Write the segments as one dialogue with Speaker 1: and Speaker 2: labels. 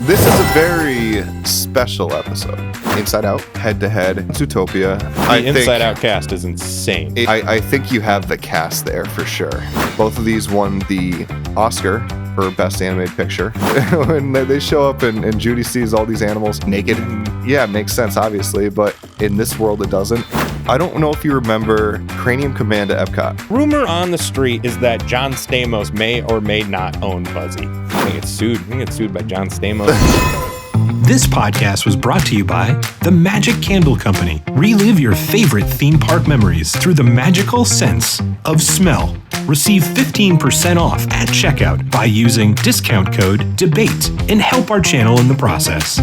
Speaker 1: This is a very special episode. Inside Out, head-to-head, Zootopia.
Speaker 2: The Inside Out cast is insane.
Speaker 1: I think you have the cast there for sure. Both of these won the Oscar for Best Animated Picture. When they show up and Judy sees all these animals naked, yeah, it makes sense, obviously, but in this world it doesn't. I don't know if you remember Cranium Command at Epcot.
Speaker 2: Rumor on the street is that John Stamos may or may not own Buzzy. I think it's sued. I think it's sued by John Stamos.
Speaker 3: This podcast was brought to you by The Magic Candle Company. Relive your favorite theme park memories through the magical sense of smell. Receive 15% off at checkout by using discount code DEBATE and help our channel in the process.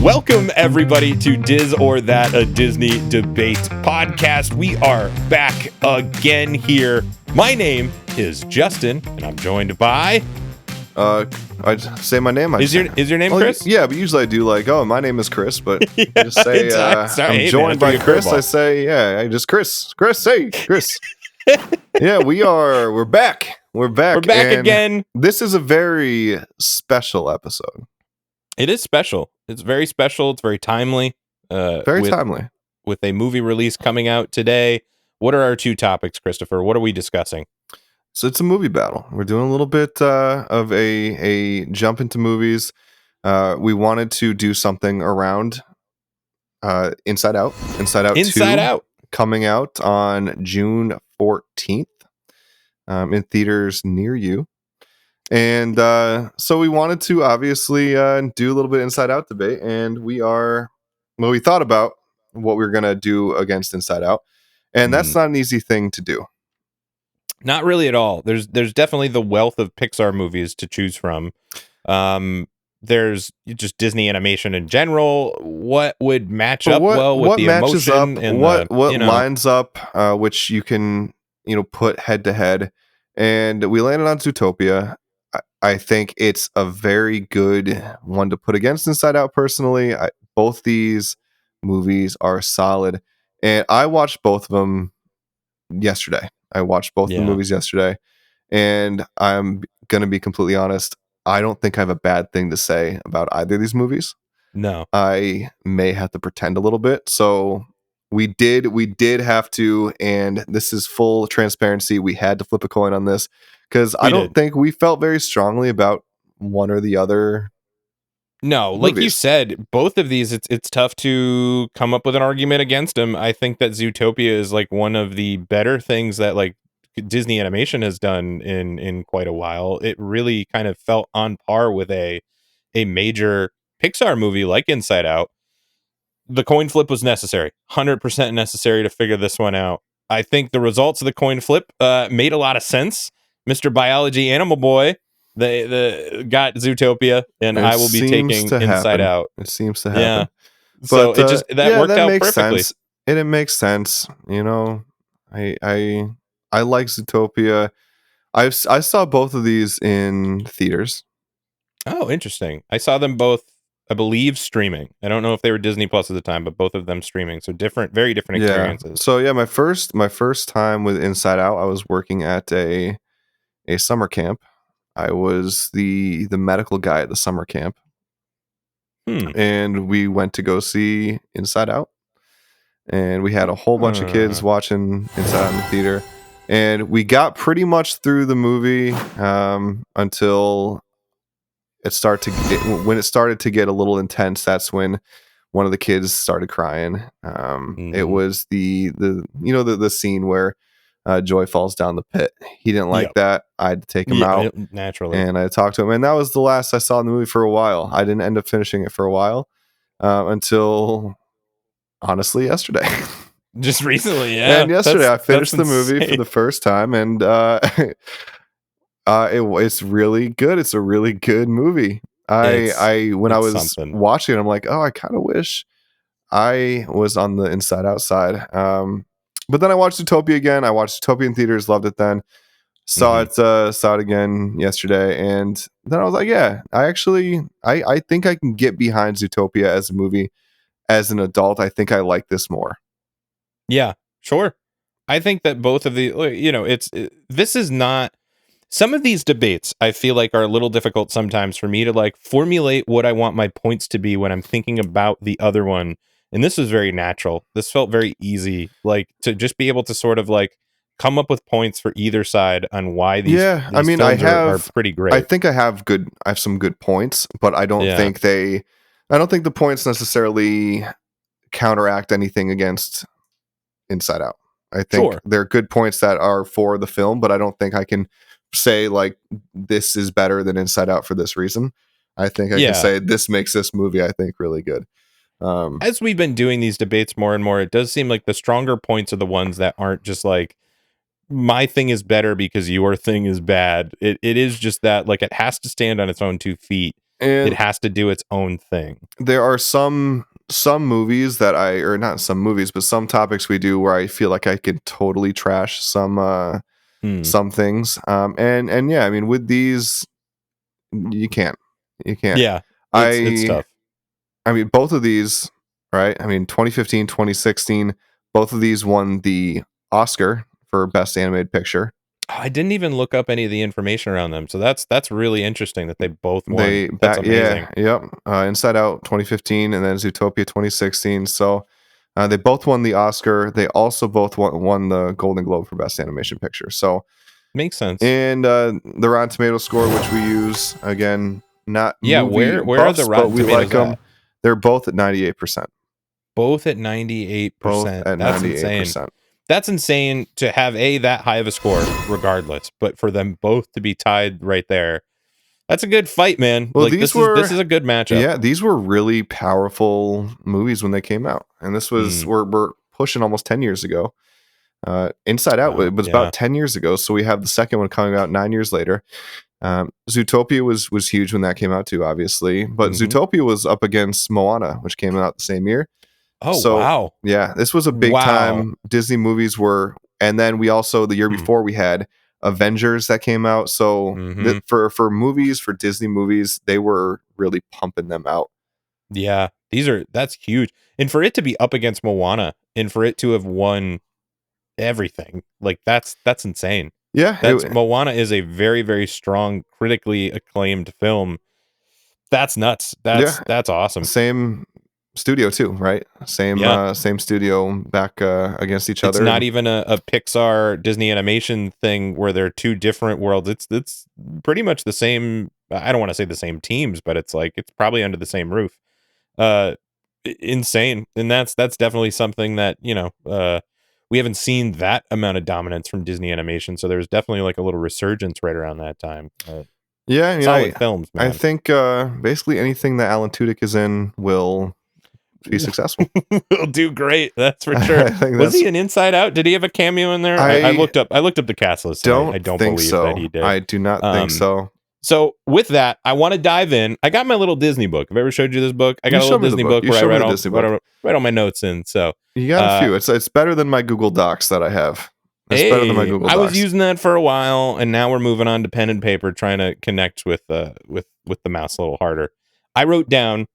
Speaker 2: Welcome, everybody, to Diz or That, a Disney debate podcast. We are back again here. My name is Justin, and I'm joined by...
Speaker 1: I say my name.
Speaker 2: Is your name Chris?
Speaker 1: Yeah, but usually I do my name is Chris, but
Speaker 2: Yeah,
Speaker 1: I just say
Speaker 2: sorry,
Speaker 1: I'm joined by Chris.
Speaker 2: curveball.
Speaker 1: I say, I just Chris, hey, Chris. Yeah, we're back. We're back
Speaker 2: and again.
Speaker 1: This is a very special episode.
Speaker 2: It is special. It's very special. It's very timely.
Speaker 1: Timely.
Speaker 2: With a movie release coming out today. What are our two topics, Christopher? What are we discussing?
Speaker 1: So it's a movie battle. We're doing a little bit of a jump into movies. We wanted to do something around Inside Out. Inside Out 2, coming out on June 14th in theaters near you. And so we wanted to obviously do a little bit Inside Out debate. And we thought about what we were going to do against Inside Out. And that's not an easy thing to do.
Speaker 2: Not really at all. There's definitely the wealth of Pixar movies to choose from. There's just Disney animation in general. What would match up well with the emotion and
Speaker 1: what lines up, which you can put head to head, and we landed on Zootopia. I think it's a very good one to put against Inside Out. Personally, both these movies are solid, and I watched both of them yesterday. I watched both the movies yesterday, and I'm going to be completely honest. I don't think I have a bad thing to say about either of these movies.
Speaker 2: No.
Speaker 1: I may have to pretend a little bit. So we did have to, and this is full transparency. We had to flip a coin on this because I don't think we felt very strongly about one or the other.
Speaker 2: No, like you said, both of these, it's tough to come up with an argument against them. I think that Zootopia is like one of the better things that like Disney animation has done in quite a while. It really kind of felt on par with a major Pixar movie like Inside Out. The coin flip was necessary, 100% necessary to figure this one out. I think the results of the coin flip made a lot of sense. Mr. Biology Animal Boy. They got Zootopia, and I will be taking Inside Out.
Speaker 1: It seems to happen.
Speaker 2: Yeah. But, so it just worked out perfectly.
Speaker 1: Sense. And it makes sense. I like Zootopia. I saw both of these in theaters.
Speaker 2: Oh, interesting. I saw them both, I believe, streaming. I don't know if they were Disney Plus at the time, but both of them streaming. So very different experiences.
Speaker 1: So yeah, my first time with Inside Out, I was working at a summer camp. I was the medical guy at the summer camp. And we went to go see Inside Out. And we had a whole bunch of kids watching Inside Out in the theater. And we got pretty much through the movie until it started to get a little intense. That's when one of the kids started crying. It was the scene where Joy falls down the pit. He didn't like that. I had to take him out
Speaker 2: naturally,
Speaker 1: and I talked to him. And that was the last I saw in the movie for a while. I didn't end up finishing it for a while until honestly yesterday.
Speaker 2: Just recently, yeah.
Speaker 1: And yesterday I finished the movie for the first time, and it's really good. It's a really good movie. When I was watching it, I'm like, oh, I kind of wish I was on the Inside Out side. But then I watched Zootopia again. I watched Zootopia in theaters, loved it then. Saw it again yesterday, and then I was like, yeah, I think I can get behind Zootopia as a movie. As an adult, I think I like this more.
Speaker 2: Yeah, sure. I think that both of the, this is not Some of these debates I feel like are a little difficult sometimes for me to like formulate what I want my points to be when I'm thinking about the other one. And this was very natural. This felt very easy, like to just be able to sort of like come up with points for either side on why these
Speaker 1: I mean,
Speaker 2: films are pretty great.
Speaker 1: I think I have some good points, but I don't think I don't think the points necessarily counteract anything against Inside Out. I think they're good points that are for the film, but I don't think I can say like this is better than Inside Out for this reason. I think I can say this makes this movie, I think, really good.
Speaker 2: As we've been doing these debates more and more, it does seem like the stronger points are the ones that aren't just like my thing is better because your thing is bad. It is just that like it has to stand on its own 2 feet. And it has to do its own thing.
Speaker 1: There are some movies that or not some movies, but some topics we do where I feel like I could totally trash some things. And yeah, I mean, with these, you can't.
Speaker 2: Yeah, it's tough.
Speaker 1: I mean, both of these, right? I mean, 2015, 2016, both of these won the Oscar for Best Animated Picture.
Speaker 2: I didn't even look up any of the information around them, so that's really interesting that they both won. That's amazing.
Speaker 1: Inside Out 2015 and then Zootopia 2016. So they both won the Oscar. They also both won the Golden Globe for Best Animation Picture. So
Speaker 2: makes sense.
Speaker 1: And the Rotten Tomatoes score, which we use again, not
Speaker 2: where are the Rotten Tomatoes
Speaker 1: like them. They're both at 98%.
Speaker 2: Both at 98%. That's 98%. Insane. That's insane to have that high of a score, regardless. But for them both to be tied right there, that's a good fight, man.
Speaker 1: Well,
Speaker 2: like, this is a good matchup.
Speaker 1: Yeah, these were really powerful movies when they came out, and this was we're pushing almost 10 years ago. Inside Out was about 10 years ago, so we have the second one coming out 9 years later. Zootopia was huge when that came out too, obviously, but Zootopia was up against Moana, which came out the same year.
Speaker 2: Oh, so, wow.
Speaker 1: Yeah, this was a big time. Disney movies were, and then we also, the year before, we had Avengers that came out. So for movies, for Disney movies, they were really pumping them out.
Speaker 2: Yeah, that's huge. And for it to be up against Moana and for it to have won everything, like that's insane.
Speaker 1: Yeah.
Speaker 2: Moana is a very, very strong, critically acclaimed film. That's nuts. That's awesome.
Speaker 1: Same studio too, right? Same studio back against each other.
Speaker 2: It's not even a Pixar Disney animation thing where they're two different worlds. It's pretty much the same. I don't want to say the same teams, but it's like it's probably under the same roof. Insane. And that's definitely something that, we haven't seen that amount of dominance from Disney animation, so there's definitely like a little resurgence right around that time. Solid films, man.
Speaker 1: I think basically anything that Alan Tudyk is in will be successful.
Speaker 2: Will do great, that's for sure. Was he an Inside Out? Did he have a cameo in there? I looked up the cast list. I don't believe
Speaker 1: so.
Speaker 2: That he did.
Speaker 1: I do not think so.
Speaker 2: So with that, I want to dive in. I got my little Disney book. Have I ever showed you this book? I got a little Disney book where I write all my notes in. So
Speaker 1: you got a few. It's better than my Google Docs that I have. It's better than my Google Docs.
Speaker 2: I was using that for a while, and now we're moving on to pen and paper, trying to connect with the mouse a little harder. I wrote down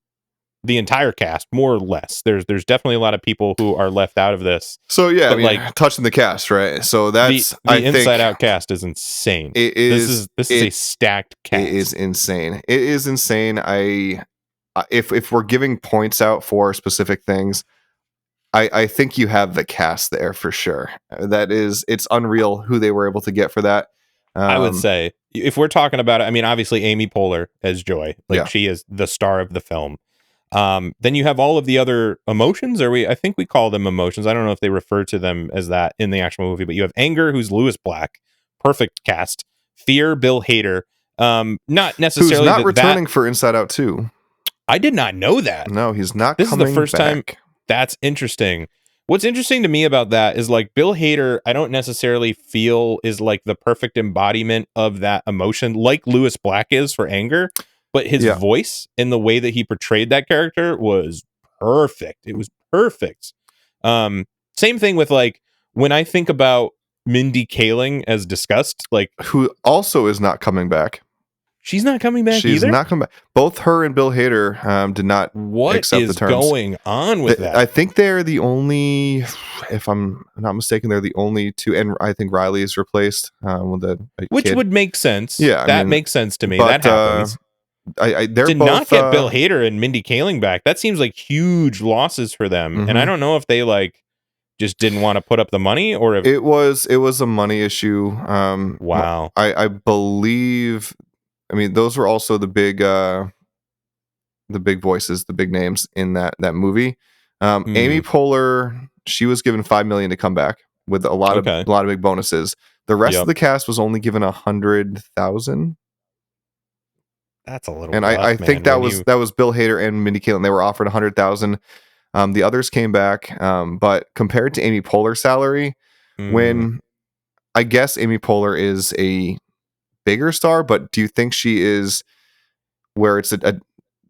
Speaker 2: the entire cast, more or less. There's definitely a lot of people who are left out of this.
Speaker 1: So yeah, I mean, like touching the cast, right? So that's
Speaker 2: the Inside Out cast is insane.
Speaker 1: It is.
Speaker 2: This is a stacked cast.
Speaker 1: It is insane. It is insane. If we're giving points out for specific things, I think you have the cast there for sure. It's unreal who they were able to get for that.
Speaker 2: I would say if we're talking about it, I mean, obviously Amy Poehler as Joy, she is the star of the film. Then you have all of the other emotions, I think we call them emotions. I don't know if they refer to them as that in the actual movie, but you have anger, who's Lewis Black, perfect cast. Fear, Bill Hader, not necessarily
Speaker 1: who's not returning for Inside Out 2.
Speaker 2: I did not know that.
Speaker 1: No, he's not.
Speaker 2: This is the first
Speaker 1: time.
Speaker 2: That's interesting. What's interesting to me about that is like Bill Hader, I don't necessarily feel is like the perfect embodiment of that emotion, like Lewis Black is for anger. But his voice and the way that he portrayed that character was perfect. It was perfect. Same thing with like when I think about Mindy Kaling as discussed, like
Speaker 1: who also is not coming back.
Speaker 2: She's not coming back
Speaker 1: She's
Speaker 2: either?
Speaker 1: not coming back. Both her and Bill Hader did not accept the terms.
Speaker 2: What is going on with that?
Speaker 1: I think they're the only, if I'm not mistaken, they're the only two, and I think Riley is replaced with a
Speaker 2: Which
Speaker 1: kid.
Speaker 2: would make sense.
Speaker 1: Yeah,
Speaker 2: that makes sense to me.
Speaker 1: But,
Speaker 2: that happens.
Speaker 1: They're
Speaker 2: to
Speaker 1: both,
Speaker 2: not get Bill Hader and Mindy Kaling back, that seems like huge losses for them. And I don't know if they like just didn't want to put up the money, or if
Speaker 1: it was a money issue.
Speaker 2: Wow.
Speaker 1: I believe. I mean, those were also the big voices, the big names in that movie. Amy Poehler, she was given $5 million to come back with a lot of big bonuses. The rest of the cast was only given $100,000.
Speaker 2: That's a little.
Speaker 1: And
Speaker 2: rough,
Speaker 1: I think that was Bill Hader and Mindy Kaling. They were offered $100,000. The others came back, but compared to Amy Poehler's salary, when I guess Amy Poehler is a bigger star, but do you think she is where it's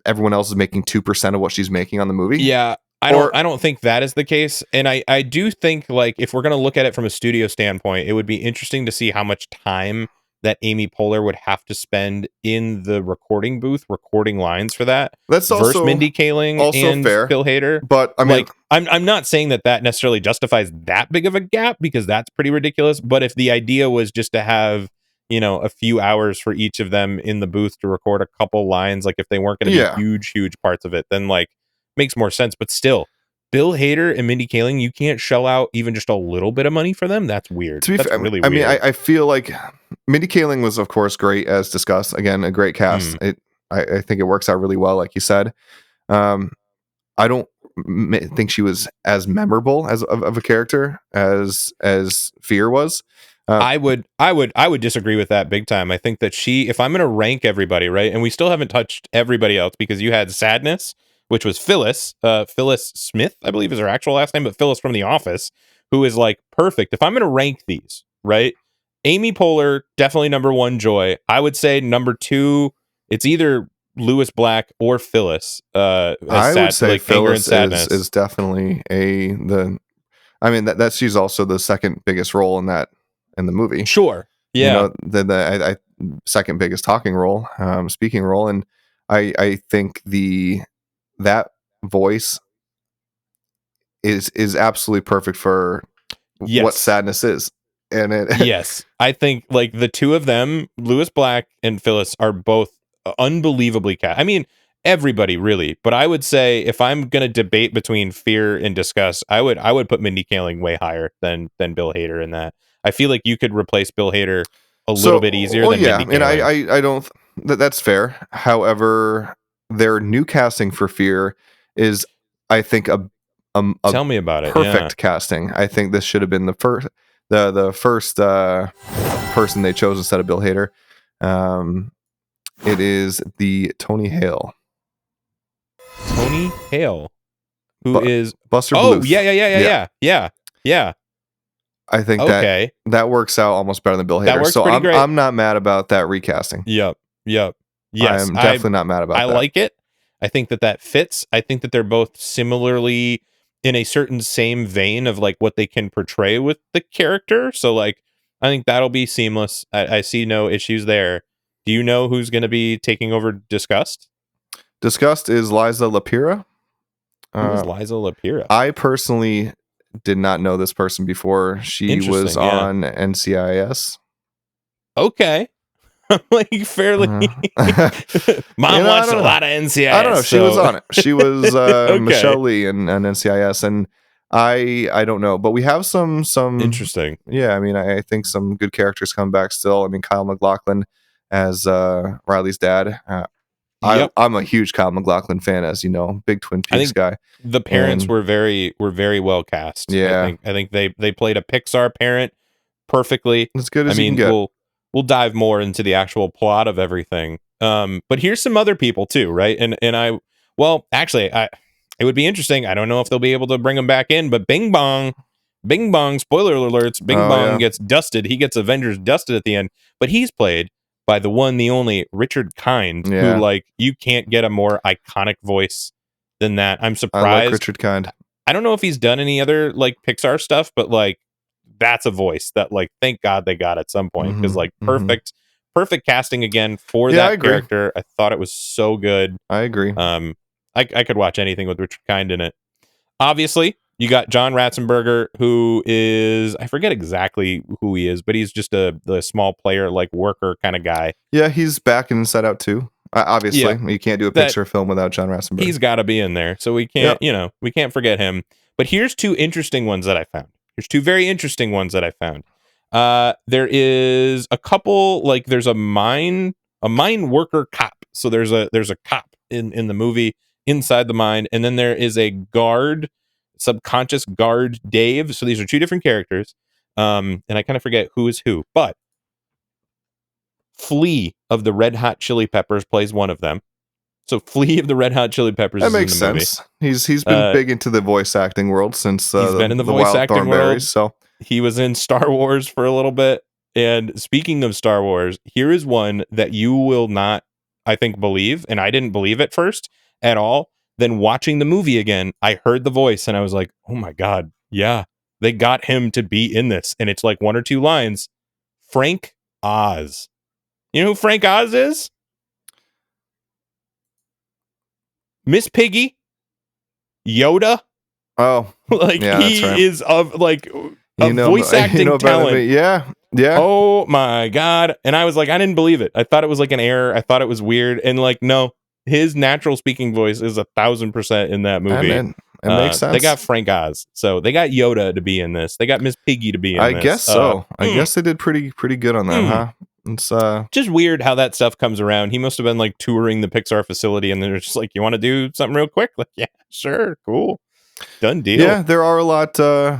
Speaker 1: everyone else is making 2% of what she's making on the movie?
Speaker 2: Yeah, I don't think that is the case. And I do think, like, if we're going to look at it from a studio standpoint, it would be interesting to see how much time that Amy Poehler would have to spend in the recording booth recording lines for that.
Speaker 1: That's
Speaker 2: versus
Speaker 1: also
Speaker 2: Mindy Kaling and
Speaker 1: fair.
Speaker 2: Bill Hader.
Speaker 1: But I mean,
Speaker 2: like, I'm not saying that necessarily justifies that big of a gap, because that's pretty ridiculous. But if the idea was just to have, you know, a few hours for each of them in the booth to record a couple lines, like if they weren't going to be huge parts of it, then like makes more sense. But still, Bill Hader and Mindy Kaling, you can't shell out even just a little bit of money for them. That's weird. That's really weird.
Speaker 1: I mean, I feel like Mindy Kaling was, of course, great, as discussed. Again, a great cast. I think it works out really well, like you said. I don't think she was as memorable of a character as Fear was.
Speaker 2: I would disagree with that big time. I think that if I'm going to rank everybody, right, and we still haven't touched everybody else, because you had Sadness, which was Phyllis Smith, I believe is her actual last name, but Phyllis from The Office, who is like perfect. If I'm going to rank these, right, Amy Poehler, definitely number one, Joy. I would say number two, it's either Lewis Black or Phyllis.
Speaker 1: I would say like Phyllis is definitely she's also the second biggest role in the movie.
Speaker 2: Sure. Yeah.
Speaker 1: You know, the second biggest talking role, speaking role. And I think that voice is absolutely perfect for what Sadness is. And
Speaker 2: yes, I think like the two of them, Lewis Black and Phyllis, are both unbelievably cast. I mean, everybody really, but I would say if I'm gonna debate between Fear and Disgust, I would put Mindy Kaling way higher than Bill Hader in that. I feel like you could replace Bill Hader a little bit easier than Mindy Kaling.
Speaker 1: And I don't. That's fair. However, their new casting for Fear is, I think, a
Speaker 2: tell me about it.
Speaker 1: Perfect casting. I think this should have been the first person they chose instead of Bill Hader. It is the Tony Hale.
Speaker 2: Tony Hale, who is
Speaker 1: Buster
Speaker 2: Bluth. Yeah.
Speaker 1: I think that works out almost better than Bill Hader.
Speaker 2: That works pretty great.
Speaker 1: I'm not mad about that recasting.
Speaker 2: Yep. Yes,
Speaker 1: I'm definitely not mad about that.
Speaker 2: I like it. I think that fits. I think that they're both similarly in a certain same vein of like what they can portray with the character. So like, I think that'll be seamless. I see no issues there. Do you know who's going to be taking over Disgust?
Speaker 1: Disgust is Liza Lapira.
Speaker 2: Who's Liza Lapira?
Speaker 1: I personally did not know this person before. She was on NCIS.
Speaker 2: Okay. Like fairly Mom watched a lot of NCIS.
Speaker 1: I don't know. She was on it. She was Michelle Lee in NCIS, and I don't know, but we have some
Speaker 2: interesting.
Speaker 1: Yeah, I mean, I think some good characters come back still. I mean, Kyle MacLachlan as Riley's dad. I'm a huge Kyle MacLachlan fan, as you know, big Twin Peaks guy.
Speaker 2: The parents were very well cast.
Speaker 1: Yeah,
Speaker 2: I think they played a Pixar parent perfectly.
Speaker 1: As good as you can get.
Speaker 2: We'll dive more into the actual plot of everything. But here's some other people too, right? And it would be interesting. I don't know if they'll be able to bring them back in, but Bing Bong, spoiler alerts, Bing Bong gets dusted. He gets Avengers dusted at the end, but he's played by the one, the only Richard Kind, who like you can't get a more iconic voice than that. I'm surprised.
Speaker 1: I like Richard Kind.
Speaker 2: I don't know if he's done any other like Pixar stuff, but like that's a voice that like thank God they got at some point, because like perfect perfect casting again for
Speaker 1: Yeah, I
Speaker 2: that
Speaker 1: agree.
Speaker 2: character. I thought it was so good.
Speaker 1: I agree.
Speaker 2: I could watch anything with Richard Kind in it. Obviously, you got John Ratzenberger, who is, I forget exactly who he is, but he's just the small player, like worker kind of guy.
Speaker 1: Yeah, he's back in Inside Out too. Obviously, you can't do a Pixar film without John Ratzenberger.
Speaker 2: He's got to be in there, so we can't, we can't forget him. But here's two interesting ones that I found. Here's two very interesting ones that I found. There is a couple, like there's a mine worker cop. So there's a cop in the movie inside the mine, and then there is a guard, subconscious guard Dave. So these are two different characters. And I kind of forget who is who, but Flea of the Red Hot Chili Peppers plays one of them. So Flea of the Red Hot Chili Peppers.
Speaker 1: That makes sense. Movie. He's been big into the voice acting world since
Speaker 2: he's been in the voice
Speaker 1: Wild
Speaker 2: acting world.
Speaker 1: So
Speaker 2: he was in Star Wars for a little bit. And speaking of Star Wars, here is one that you will not, I think, believe, and I didn't believe at first at all. Then watching the movie again, I heard the voice and I was like, oh my God, yeah, they got him to be in this. And it's like one or two lines. Frank Oz. You know who Frank Oz is? Miss Piggy, Yoda.
Speaker 1: Oh,
Speaker 2: like
Speaker 1: yeah,
Speaker 2: he
Speaker 1: right.
Speaker 2: is of like a voice acting talent.
Speaker 1: Yeah.
Speaker 2: Oh my God! And I was like, I didn't believe it. I thought it was like an error. I thought it was weird. And like, no, his natural speaking voice is 1,000% in that movie.
Speaker 1: It makes sense.
Speaker 2: They got Frank Oz, so they got Yoda to be in this. They got Miss Piggy to be in this.
Speaker 1: I guess so. I guess they did pretty good on that, huh? It's
Speaker 2: just weird how that stuff comes around. He must have been like touring the Pixar facility, and they're just like, "You want to do something real quick?" Like, yeah, sure, cool, done deal.
Speaker 1: Yeah, there are a lot. I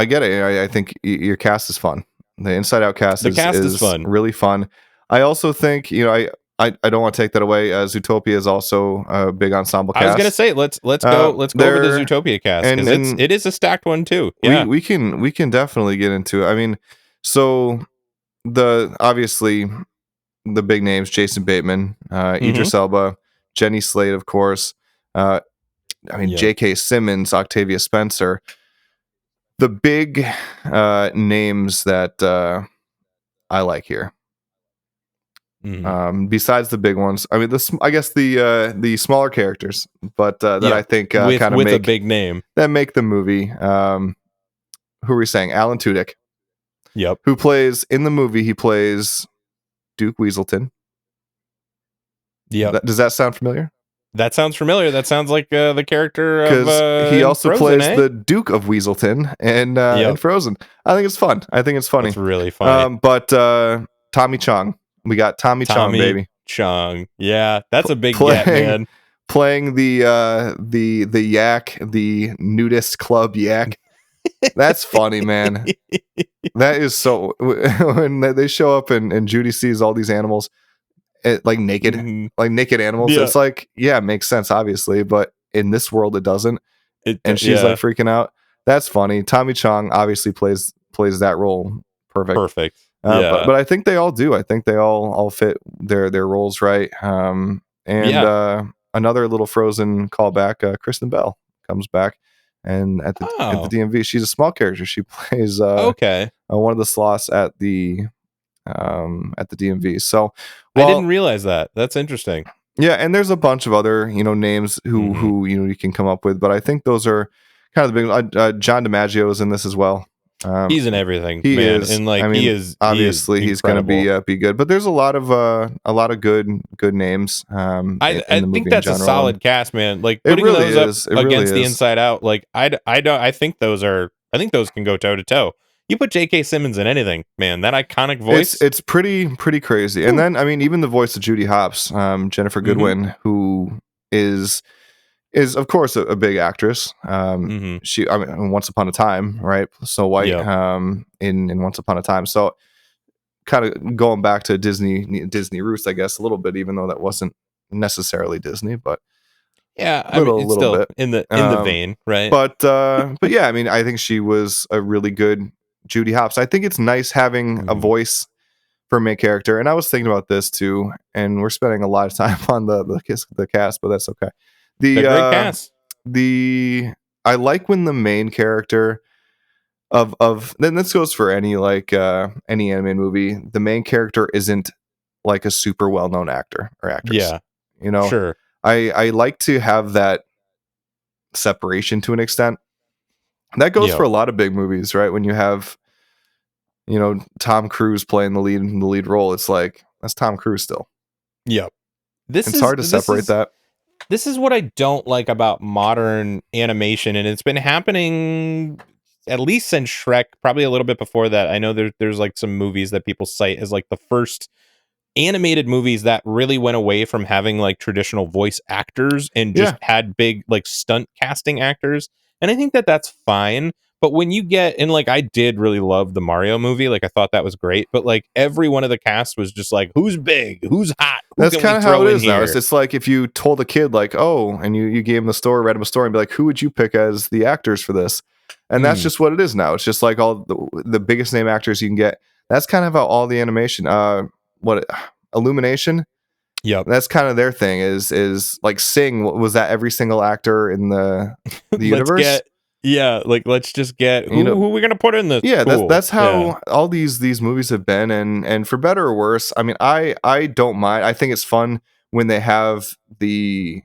Speaker 1: get it. I think your cast is fun. The Inside Out cast is fun, really fun. I also think I don't want to take that away. Zootopia is also a big ensemble cast.
Speaker 2: I was gonna say let's go over the Zootopia cast because it is a stacked one too. Yeah,
Speaker 1: we can definitely get into it. I mean, so obviously the big names: Jason Bateman, Idris Elba, Jenny Slate, of course. J.K. Simmons, Octavia Spencer. The big names that I like here. Besides the big ones, I mean, I guess the smaller characters, but that I think kind of
Speaker 2: with a big name
Speaker 1: that make the movie. Who are we saying? Alan Tudyk.
Speaker 2: Yep.
Speaker 1: Who plays in the movie? He plays Duke Weaselton.
Speaker 2: Yep.
Speaker 1: Does that sound familiar?
Speaker 2: That sounds familiar. That sounds like the character
Speaker 1: because he also
Speaker 2: Frozen,
Speaker 1: plays the Duke of Weaselton in Frozen. I think it's fun. I think it's funny.
Speaker 2: It's really funny.
Speaker 1: But Tommy Chong, we got Tommy Chong, baby.
Speaker 2: Chong, yeah, that's a big get, man.
Speaker 1: Playing the yak, the nudist club yak. That's funny, man. That is so. When they show up and Judy sees all these animals. Like naked animals.
Speaker 2: Yeah.
Speaker 1: It's like, yeah, it makes sense, obviously, but in this world it doesn't. And she's like freaking out. That's funny. Tommy Chong obviously plays that role perfect. But I think they all do. I think they all fit their roles right. Another little Frozen callback. Kristen Bell comes back, and at the DMV, she's a small character. She plays one of the sloths at the DMV. So
Speaker 2: I didn't realize that. That's interesting.
Speaker 1: Yeah, and there's a bunch of other names who you can come up with, but I think those are kind of the big. John DiMaggio is in this as well.
Speaker 2: He's in everything.
Speaker 1: He
Speaker 2: man.
Speaker 1: is,
Speaker 2: and like he is
Speaker 1: obviously he's going to be good. But there's a lot of good names.
Speaker 2: I think that's a solid cast, man. Like putting
Speaker 1: really
Speaker 2: those up against the Inside Out, like I think those can go toe to toe. You put J.K. Simmons in anything, man. That iconic voice.
Speaker 1: It's pretty crazy. And then, I mean, even the voice of Judy Hopps, Jennifer Goodwin, who is of course a big actress. She, Once Upon a Time, right? So White, in Once Upon a Time. So kind of going back to Disney roots, I guess, a little bit, even though that wasn't necessarily Disney, but
Speaker 2: yeah, it's still bit. in the vein, right?
Speaker 1: But yeah, I mean, I think she was a really good Judy Hopps. I think it's nice having a voice for a main character, and I was thinking about this too. And we're spending a lot of time on the cast, but that's okay. The great cast. I like when the main character then this goes for any any anime movie. The main character isn't like a super well known actor or actress.
Speaker 2: Yeah,
Speaker 1: you know,
Speaker 2: sure.
Speaker 1: I like to have that separation to an extent. That goes for a lot of big movies, right? When you have, Tom Cruise playing the lead role, it's like, that's Tom Cruise still.
Speaker 2: Yep.
Speaker 1: It's hard to separate that.
Speaker 2: This is what I don't like about modern animation, and it's been happening at least since Shrek, probably a little bit before that. I know there's like some movies that people cite as like the first animated movies that really went away from having like traditional voice actors and just had big like stunt casting actors. And I think that that's fine. But when you get, and like I did really love the Mario movie, like I thought that was great, but like every one of the cast was just like, who's big, who's hot,
Speaker 1: that's kind of how it is now. It's like if you told a kid like, oh, and you gave him the story, read him a story, and be like, who would you pick as the actors for this? And that's just what it is now. It's just like all the biggest name actors you can get. That's kind of how all the animation Illumination, that's kind of their thing is like Sing. Was that every single actor in the universe?
Speaker 2: Let's just get who are we gonna put in this?
Speaker 1: That's how all these movies have been, and for better or worse. I mean, I don't mind. I think it's fun when they have the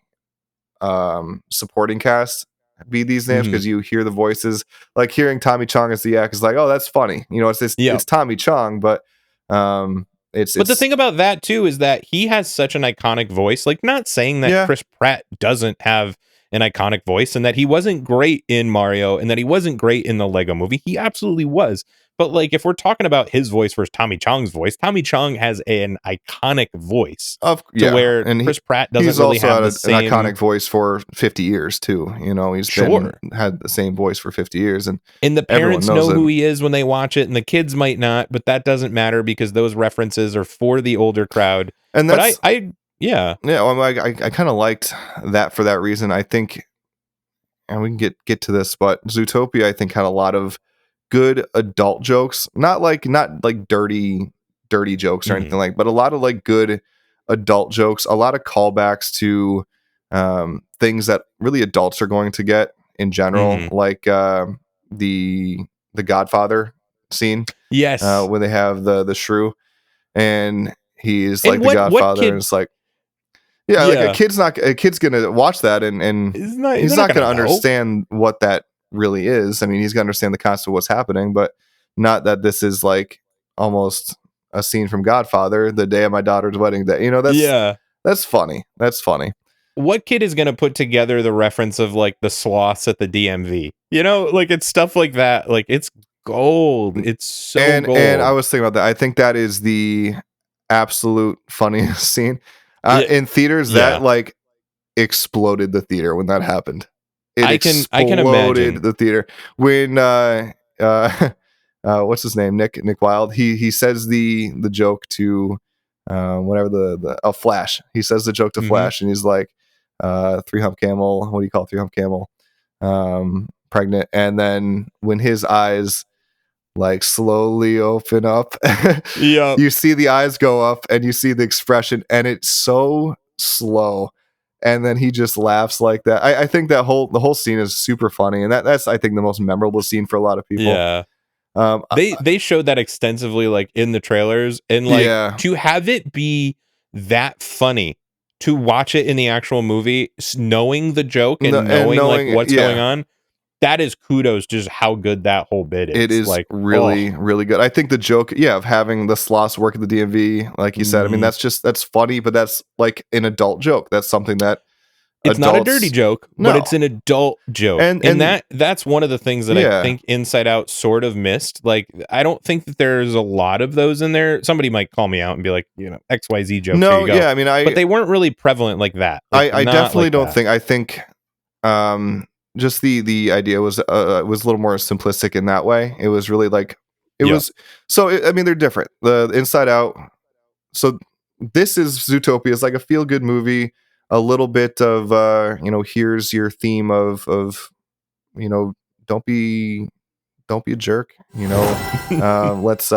Speaker 1: supporting cast be these names, because you hear the voices. Like hearing Tommy Chong as the act is like, oh, that's funny. It's Tommy Chong, but
Speaker 2: But the thing about that too is that he has such an iconic voice. Like, not saying that Chris Pratt doesn't have an iconic voice and that he wasn't great in Mario and that he wasn't great in the Lego movie. He absolutely was. But like, if we're talking about his voice versus Tommy Chong's voice, Tommy Chong has an iconic voice where Chris Pratt doesn't really have the same...
Speaker 1: an iconic voice for 50 years too. He's had the same voice for 50 years, and
Speaker 2: the parents know who he is when they watch it, and the kids might not, but that doesn't matter because those references are for the older crowd.
Speaker 1: And that's,
Speaker 2: I
Speaker 1: kind of liked that for that reason. I think, and we can get to this, but Zootopia, I think, had a lot of good adult jokes, not like dirty jokes or anything like, but a lot of like good adult jokes, a lot of callbacks to things that really adults are going to get in general, like the Godfather scene, where they have the shrew and he's like the Godfather, and it's like, like a kid's gonna watch that and he's not gonna understand what that really is. I mean, he's gonna understand the concept of what's happening, but not that this is like almost a scene from Godfather, the day of my daughter's wedding day. That's funny.
Speaker 2: What kid is gonna put together the reference of like the sloths at the DMV? Like it's stuff like that. Like it's gold. It's so gold.
Speaker 1: And I was thinking about that. I think that is the absolute funniest scene in theaters. That like exploded the theater when that happened. I can imagine the theater when what's his name, Nick Wilde, he says the joke to whatever the Flash. He says the joke to Flash, and he's like, 3-hump camel, what do you call 3-hump camel, pregnant. And then when his eyes like slowly open up, you see the eyes go up and you see the expression, and it's so slow. And then he just laughs like that. I think the whole scene is super funny, and that's I think the most memorable scene for a lot of people.
Speaker 2: Yeah, they showed that extensively, like in the trailers, and like to have it be that funny, to watch it in the actual movie, knowing the joke and knowing like what's going on. That is kudos, just how good that whole bit is.
Speaker 1: It is like really, really good. I think the joke, of having the sloths work at the DMV, like you said, I mean, that's funny, but that's like an adult joke. That's something that
Speaker 2: it's not a dirty joke, but it's an adult joke. And that's one of the things that I think Inside Out sort of missed. Like, I don't think that there's a lot of those in there. Somebody might call me out and be like, XYZ jokes.
Speaker 1: No, I mean,
Speaker 2: but they weren't really prevalent like that. Like,
Speaker 1: I definitely don't think. I think, just the idea was a little more simplistic in that way. It was really like was. So I mean, they're different. The Inside Out. So this is Zootopia. It's like a feel good movie. A little bit of here's your theme of don't be a jerk. Let's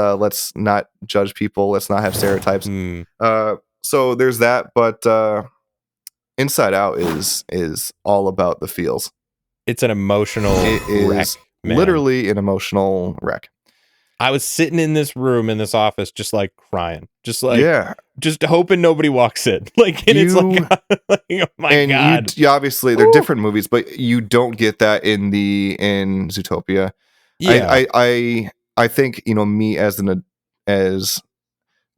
Speaker 1: not judge people. Let's not have stereotypes. So there's that, but Inside Out is all about the feels.
Speaker 2: It's an emotional wreck.
Speaker 1: literally an emotional wreck.
Speaker 2: I was sitting in this room in this office, just like crying, just hoping nobody walks in. Like, and it's like, oh my God.
Speaker 1: You obviously they're different movies, but you don't get that in Zootopia.
Speaker 2: Yeah.
Speaker 1: I think, me as not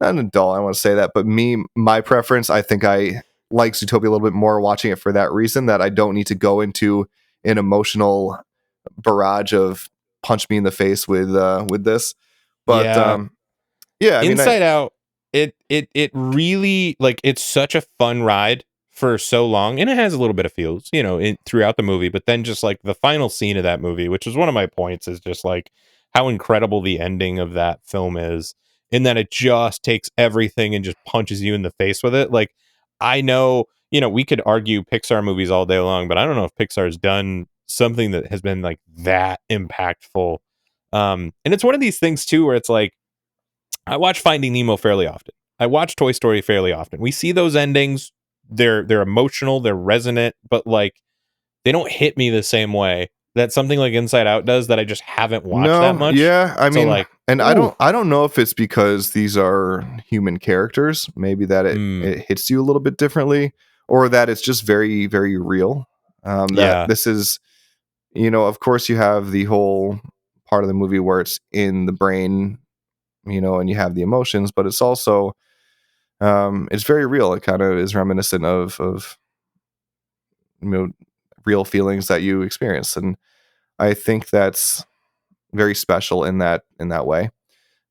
Speaker 1: an adult, I want to say that, but my preference, I think I like Zootopia a little bit more watching it for that reason, that I don't need to go into an emotional barrage of punch me in the face with this. But yeah,
Speaker 2: Inside Out, it really, like, it's such a fun ride for so long, and it has a little bit of feels, throughout the movie, but then just like the final scene of that movie, which was one of my points, is just like how incredible the ending of that film is, in that it just takes everything and just punches you in the face with it. Like, I know, we could argue Pixar movies all day long, but I don't know if Pixar's done something that has been like that impactful. And it's one of these things too, where it's like, I watch Finding Nemo fairly often. I watch Toy Story fairly often. We see those endings. They're emotional, they're resonant, but like, they don't hit me the same way that something like Inside Out does, that I just haven't watched that much.
Speaker 1: Yeah, I mean,
Speaker 2: like,
Speaker 1: and ooh. I don't know if it's because these are human characters, maybe that it hits you a little bit differently, or that it's just very, very real. That this is, of course you have the whole part of the movie where it's in the brain, and you have the emotions, but it's also, it's very real. It kind of is reminiscent of real feelings that you experience. And I think that's very special in that way.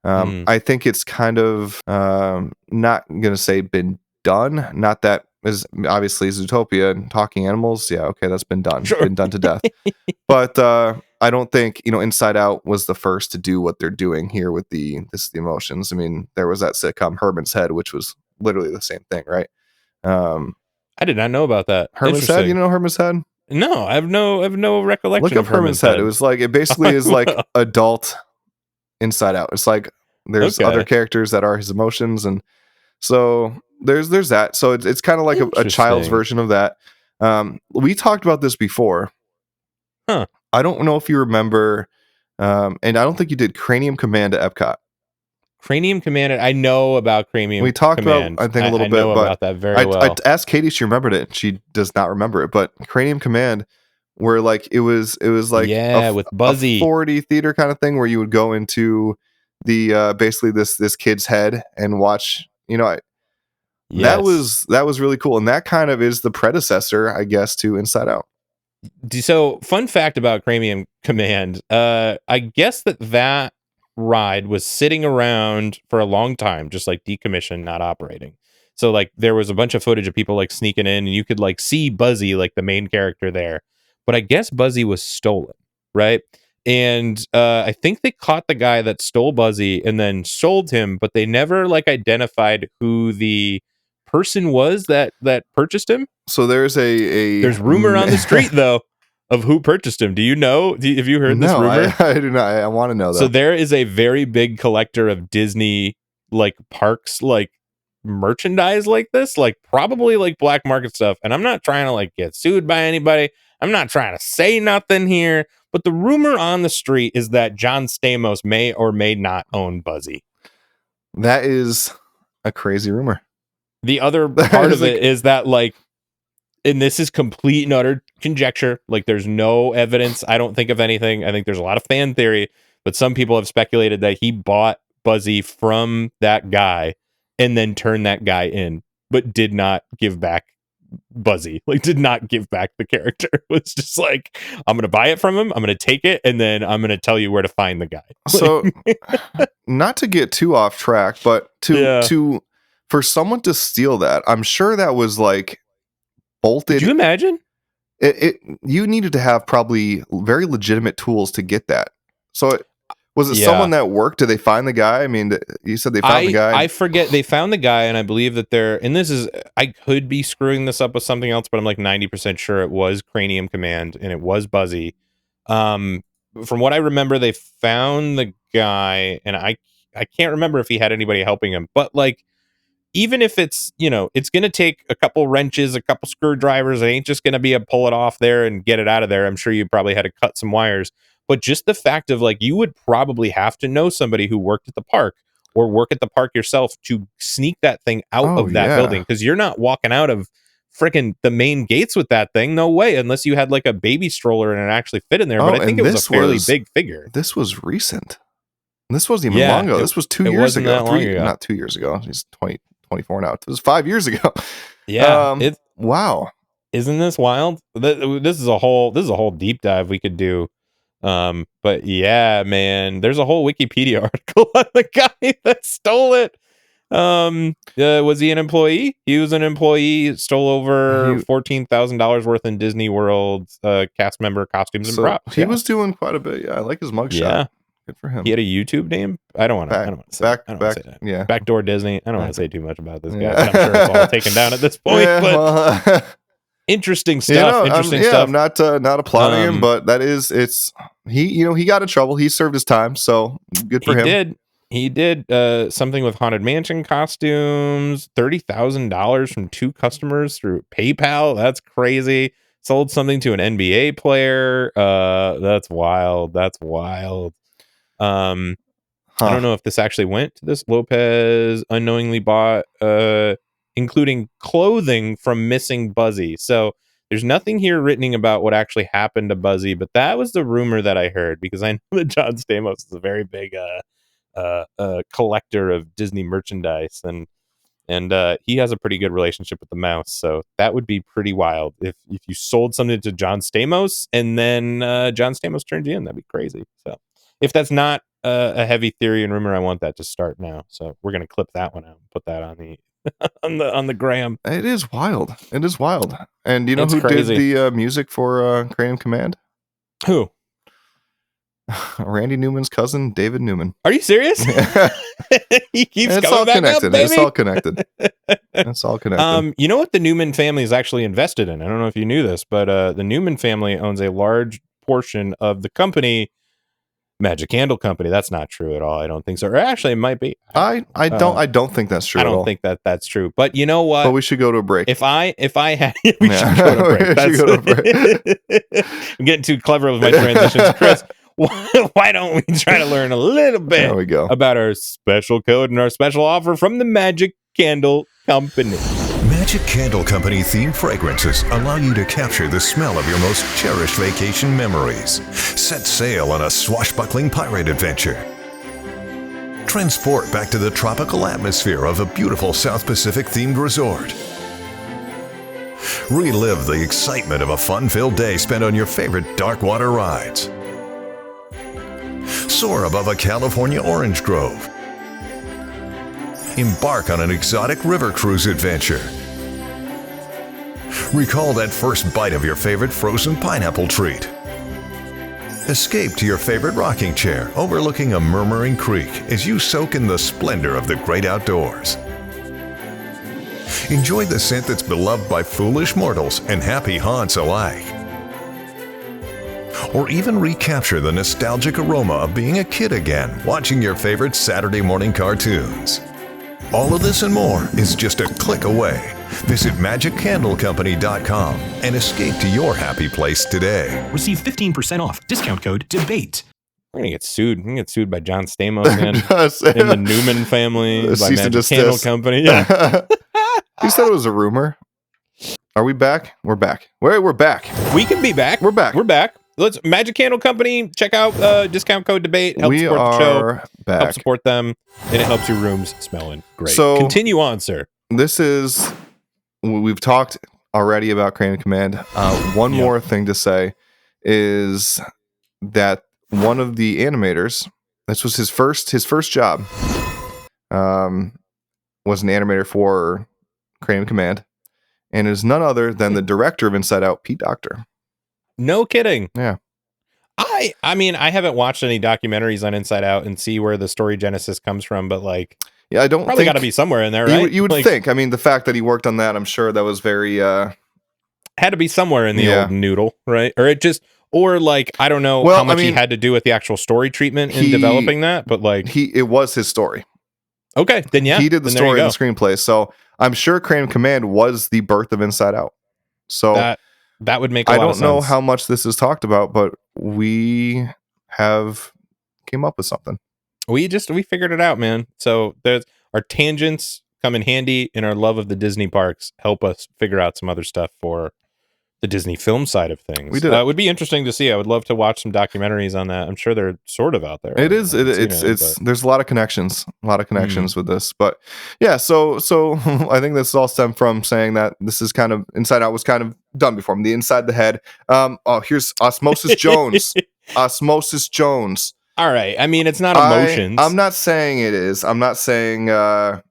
Speaker 1: I think it's kind of, not going to say been done. Not that is obviously Zootopia and talking animals. Yeah. Okay. That's been done, been done to death. But, I don't think, Inside Out was the first to do what they're doing here with the emotions. I mean, there was that sitcom Herman's Head, which was literally the same thing, right?
Speaker 2: I did not know about that.
Speaker 1: Herman's Head, Herman's Head?
Speaker 2: No, I have no recollection.
Speaker 1: Look up Herman's Head. It was like, it basically is like adult Inside Out. It's like there's other characters that are his emotions, and so there's that. So it's kind of like a child's version of that. We talked about this before.
Speaker 2: Huh.
Speaker 1: I don't know if you remember, and I don't think you did, Cranium Command at Epcot.
Speaker 2: Cranium Command. I know about Cranium.
Speaker 1: We talked
Speaker 2: Command.
Speaker 1: about, I think, a little bit, but
Speaker 2: about that very well.
Speaker 1: I asked Katie if she remembered it. She does not remember it, but Cranium Command, where like it was like
Speaker 2: with Buzzy,
Speaker 1: a 4D theater kind of thing, where you would go into the basically this kid's head and watch. That was really cool, and that kind of is the predecessor, I guess, to Inside Out.
Speaker 2: So, fun fact about Cranium Command, I guess that ride was sitting around for a long time, just like decommissioned, not operating. So like there was a bunch of footage of people like sneaking in, and you could like see Buzzy, like the main character there. But I guess Buzzy was stolen, right? And I think they caught the guy that stole Buzzy and then sold him, but they never like identified who the person was that purchased him.
Speaker 1: So there's
Speaker 2: there's rumor on the street though of who purchased him. Do you know? Have you heard this rumor?
Speaker 1: I do not. I want to know that.
Speaker 2: So there is a very big collector of Disney like parks like merchandise like this, like probably like black market stuff. And I'm not trying to like get sued by anybody. I'm not trying to say nothing here, but the rumor on the street is that John Stamos may or may not own Buzzy.
Speaker 1: That is a crazy rumor.
Speaker 2: The other part of it is that like, and this is complete and utter conjecture. Like there's no evidence. I don't think of anything. I think there's a lot of fan theory, but some people have speculated that he bought Buzzy from that guy and then turned that guy in, but did not give back Buzzy, like did not give back the character. It was just like, I'm going to buy it from him. I'm going to take it. And then I'm going to tell you where to find the guy.
Speaker 1: So not to get too off track, but for someone to steal that, I'm sure that was like bolted.
Speaker 2: Could you imagine?
Speaker 1: You needed to have probably very legitimate tools to get that. So was it someone that worked? Did they find the guy? I mean, you said they found the guy.
Speaker 2: I forget. They found the guy, and I believe that and this is, I could be screwing this up with something else, but I'm like 90% sure it was Cranium Command, and it was Buzzy. From what I remember, they found the guy, and I can't remember if he had anybody helping him, but like, even if it's, it's going to take a couple wrenches, a couple screwdrivers, it ain't just going to be a pull it off there and get it out of there. I'm sure you probably had to cut some wires. but just the fact of like, you would probably have to know somebody who worked at the park or work at the park yourself to sneak that thing out of that building, because you're not walking out of freaking the main gates with that thing. No way, unless you had like a baby stroller and it actually fit in there. But I think it was a fairly big figure.
Speaker 1: This was recent. This wasn't even long ago. This was 2 years ago. Not 2 years ago. He's 24 now. It was 5 years ago.
Speaker 2: Yeah.
Speaker 1: Wow.
Speaker 2: Isn't this wild? This is a whole deep dive we could do. But yeah, man, there's a whole Wikipedia article on the guy that stole it. Was he an employee? He was an employee, stole over $14,000 worth in Disney World cast member costumes and props.
Speaker 1: He was doing quite a bit. Yeah, I like his mugshot. Yeah. Good for him.
Speaker 2: He had a YouTube name. I don't want to say that. Yeah. Backdoor Disney. I don't want to say too much about this guy. But I'm sure it's all taken down at this point. Interesting stuff. Stuff.
Speaker 1: I'm not applauding him, but he got in trouble. He served his time, so good for him.
Speaker 2: He did something with Haunted Mansion costumes, $30,000 from 2 customers through PayPal. That's crazy. Sold something to an NBA player. That's wild. I don't know if this actually went to this. Lopez unknowingly bought, including clothing from missing Buzzy. So there's nothing here written about what actually happened to Buzzy, but that was the rumor that I heard, because I know that John Stamos is a very big collector of Disney merchandise, and he has a pretty good relationship with the mouse. So that would be pretty wild if you sold something to John Stamos and then John Stamos turned you in. That'd be crazy. So if that's not a heavy theory and rumor, I want that to start now. So we're gonna clip that one out and put that on the on the gram.
Speaker 1: It is wild. And you know who did the music for Cranium Command?
Speaker 2: Who?
Speaker 1: Randy Newman's cousin, David Newman.
Speaker 2: Are you serious? He keeps coming back up, baby.
Speaker 1: It's all connected. It's all connected.
Speaker 2: You know what the Newman family is actually invested in? I don't know if you knew this, but the Newman family owns a large portion of the company, Magic Candle Company. That's not true at all. I don't think so. Or actually, it might be.
Speaker 1: I don't think that's true.
Speaker 2: I don't think that's true. But you know what?
Speaker 1: But we should go to a break.
Speaker 2: If I had, we should go to a break. I'm getting too clever with my transitions, Chris. Why don't we try to learn a little bit about our special code and our special offer from the Magic Candle Company?
Speaker 4: Magic Candle Company themed fragrances allow you to capture the smell of your most cherished vacation memories. Set sail on a swashbuckling pirate adventure. Transport back to the tropical atmosphere of a beautiful South Pacific themed resort. Relive the excitement of a fun-filled day spent on your favorite dark water rides. Soar above a California orange grove. Embark on an exotic river cruise adventure. Recall that first bite of your favorite frozen pineapple treat. Escape to your favorite rocking chair overlooking a murmuring creek as you soak in the splendor of the great outdoors. Enjoy the scent that's beloved by foolish mortals and happy haunts alike. Or even recapture the nostalgic aroma of being a kid again, watching your favorite Saturday morning cartoons. All of this and more is just a click away. Visit MagicCandleCompany.com and escape to your happy place today.
Speaker 3: Receive 15% off. Discount code DEBATE.
Speaker 2: We're going to get sued. We're going to get sued by John Stamos and the Newman family, by Magic Candle Company. Yeah.
Speaker 1: You said it was a rumor. Are we back? We're back. We're back.
Speaker 2: We can be back.
Speaker 1: We're back.
Speaker 2: We're back. Let's Magic Candle Company. Check out discount code debate. Help support the show.
Speaker 1: Back.
Speaker 2: Help support them, and it helps your rooms smelling great. So continue on, sir.
Speaker 1: We've talked already about Cranium Command. One more thing to say is that one of the animators, this was his first job, was an animator for Cranium Command, and is none other than the director of Inside Out, Pete Docter.
Speaker 2: No kidding.
Speaker 1: Yeah.
Speaker 2: I mean, I haven't watched any documentaries on Inside Out and see where the story genesis comes from, but like,
Speaker 1: yeah, I don't
Speaker 2: probably got to be somewhere in there, right?
Speaker 1: You would think. I mean, the fact that he worked on that, I'm sure that was very
Speaker 2: had to be somewhere in the old noodle, right? Or it just, or like, I don't know how much he had to do with the actual story treatment in developing that, but like,
Speaker 1: it was his story.
Speaker 2: Okay, then yeah,
Speaker 1: he did the story and the screenplay, so I'm sure Cranium Command was the birth of Inside Out. So
Speaker 2: that would make a lot of sense.
Speaker 1: I don't know how much this is talked about, but came up with something.
Speaker 2: We figured it out, man. So there's our tangents come in handy, and our love of the Disney parks help us figure out some other stuff for the Disney film side of things.
Speaker 1: We did
Speaker 2: it would be interesting to see. I would love to watch some documentaries on that. I'm sure they're sort of out there.
Speaker 1: It's there's a lot of connections with this, but yeah. So I think this all stemmed from saying that this is kind of Inside Out was kind of done before. The inside the head. Here's Osmosis Jones. Osmosis Jones.
Speaker 2: All right. I mean, it's not emotions.
Speaker 1: I'm not saying it is. I'm not saying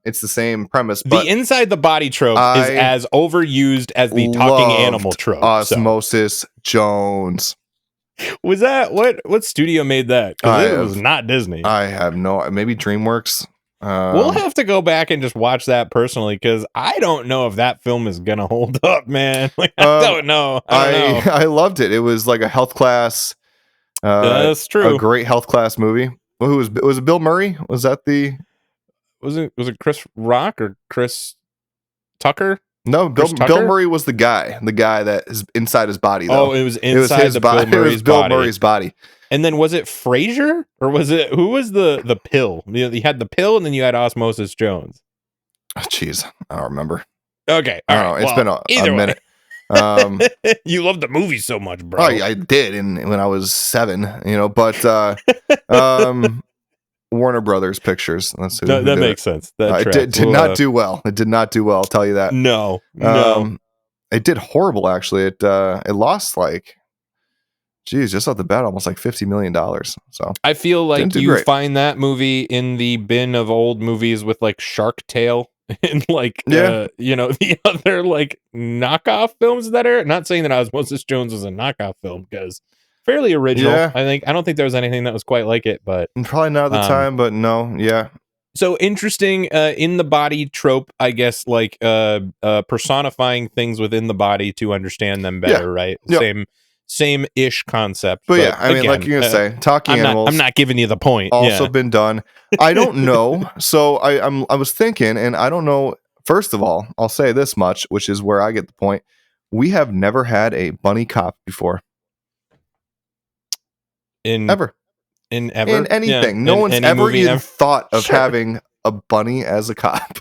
Speaker 1: it's the same premise. But
Speaker 2: the inside the body trope is as overused as the talking animal trope.
Speaker 1: Osmosis Jones.
Speaker 2: Was that what studio made that? Because it was not Disney.
Speaker 1: I have maybe DreamWorks.
Speaker 2: We'll have to go back and just watch that personally, because I don't know if that film is gonna hold up, man. Like, I don't know.
Speaker 1: I loved it. It was like a health class.
Speaker 2: That's true.
Speaker 1: A great health class movie. Well, was it Bill Murray? Was that
Speaker 2: was it Chris Rock or Chris Tucker?
Speaker 1: No, Bill Murray was the guy that is inside his body, though.
Speaker 2: Oh, it was inside
Speaker 1: Bill Murray's body.
Speaker 2: And then was it Frasier, or was it, who was the pill? You had the pill, and then you had Osmosis Jones.
Speaker 1: Oh, jeez, I don't remember.
Speaker 2: Okay,
Speaker 1: all right. It's been a minute.
Speaker 2: You love the movie so much, bro.
Speaker 1: I did, when I was 7, but Warner Brothers Pictures. That's who
Speaker 2: that makes sense. That
Speaker 1: it did not do well. It did not do well. I'll tell you that.
Speaker 2: No.
Speaker 1: It did horrible. Actually, it lost just off the bat, almost like $50 million. So
Speaker 2: I feel like you find that movie in the bin of old movies with like Shark Tale. And the other like knockoff films that are, not saying that Osmosis Jones was a knockoff film, because fairly original.
Speaker 1: Yeah.
Speaker 2: I don't think there was anything that was quite like it, but
Speaker 1: probably not at the time, but no. Yeah.
Speaker 2: So interesting in the body trope, I guess, like personifying things within the body to understand them better, right?
Speaker 1: Yep.
Speaker 2: Same-ish concept.
Speaker 1: But yeah, I mean, like you're gonna say, talking animals.
Speaker 2: I'm not giving you the point.
Speaker 1: Also been done. I don't know. So I was thinking, and I don't know. First of all, I'll say this much, which is where I get the point. We have never had a bunny cop before.
Speaker 2: Ever. In anything.
Speaker 1: Yeah. No one's ever even thought of having a bunny as a cop.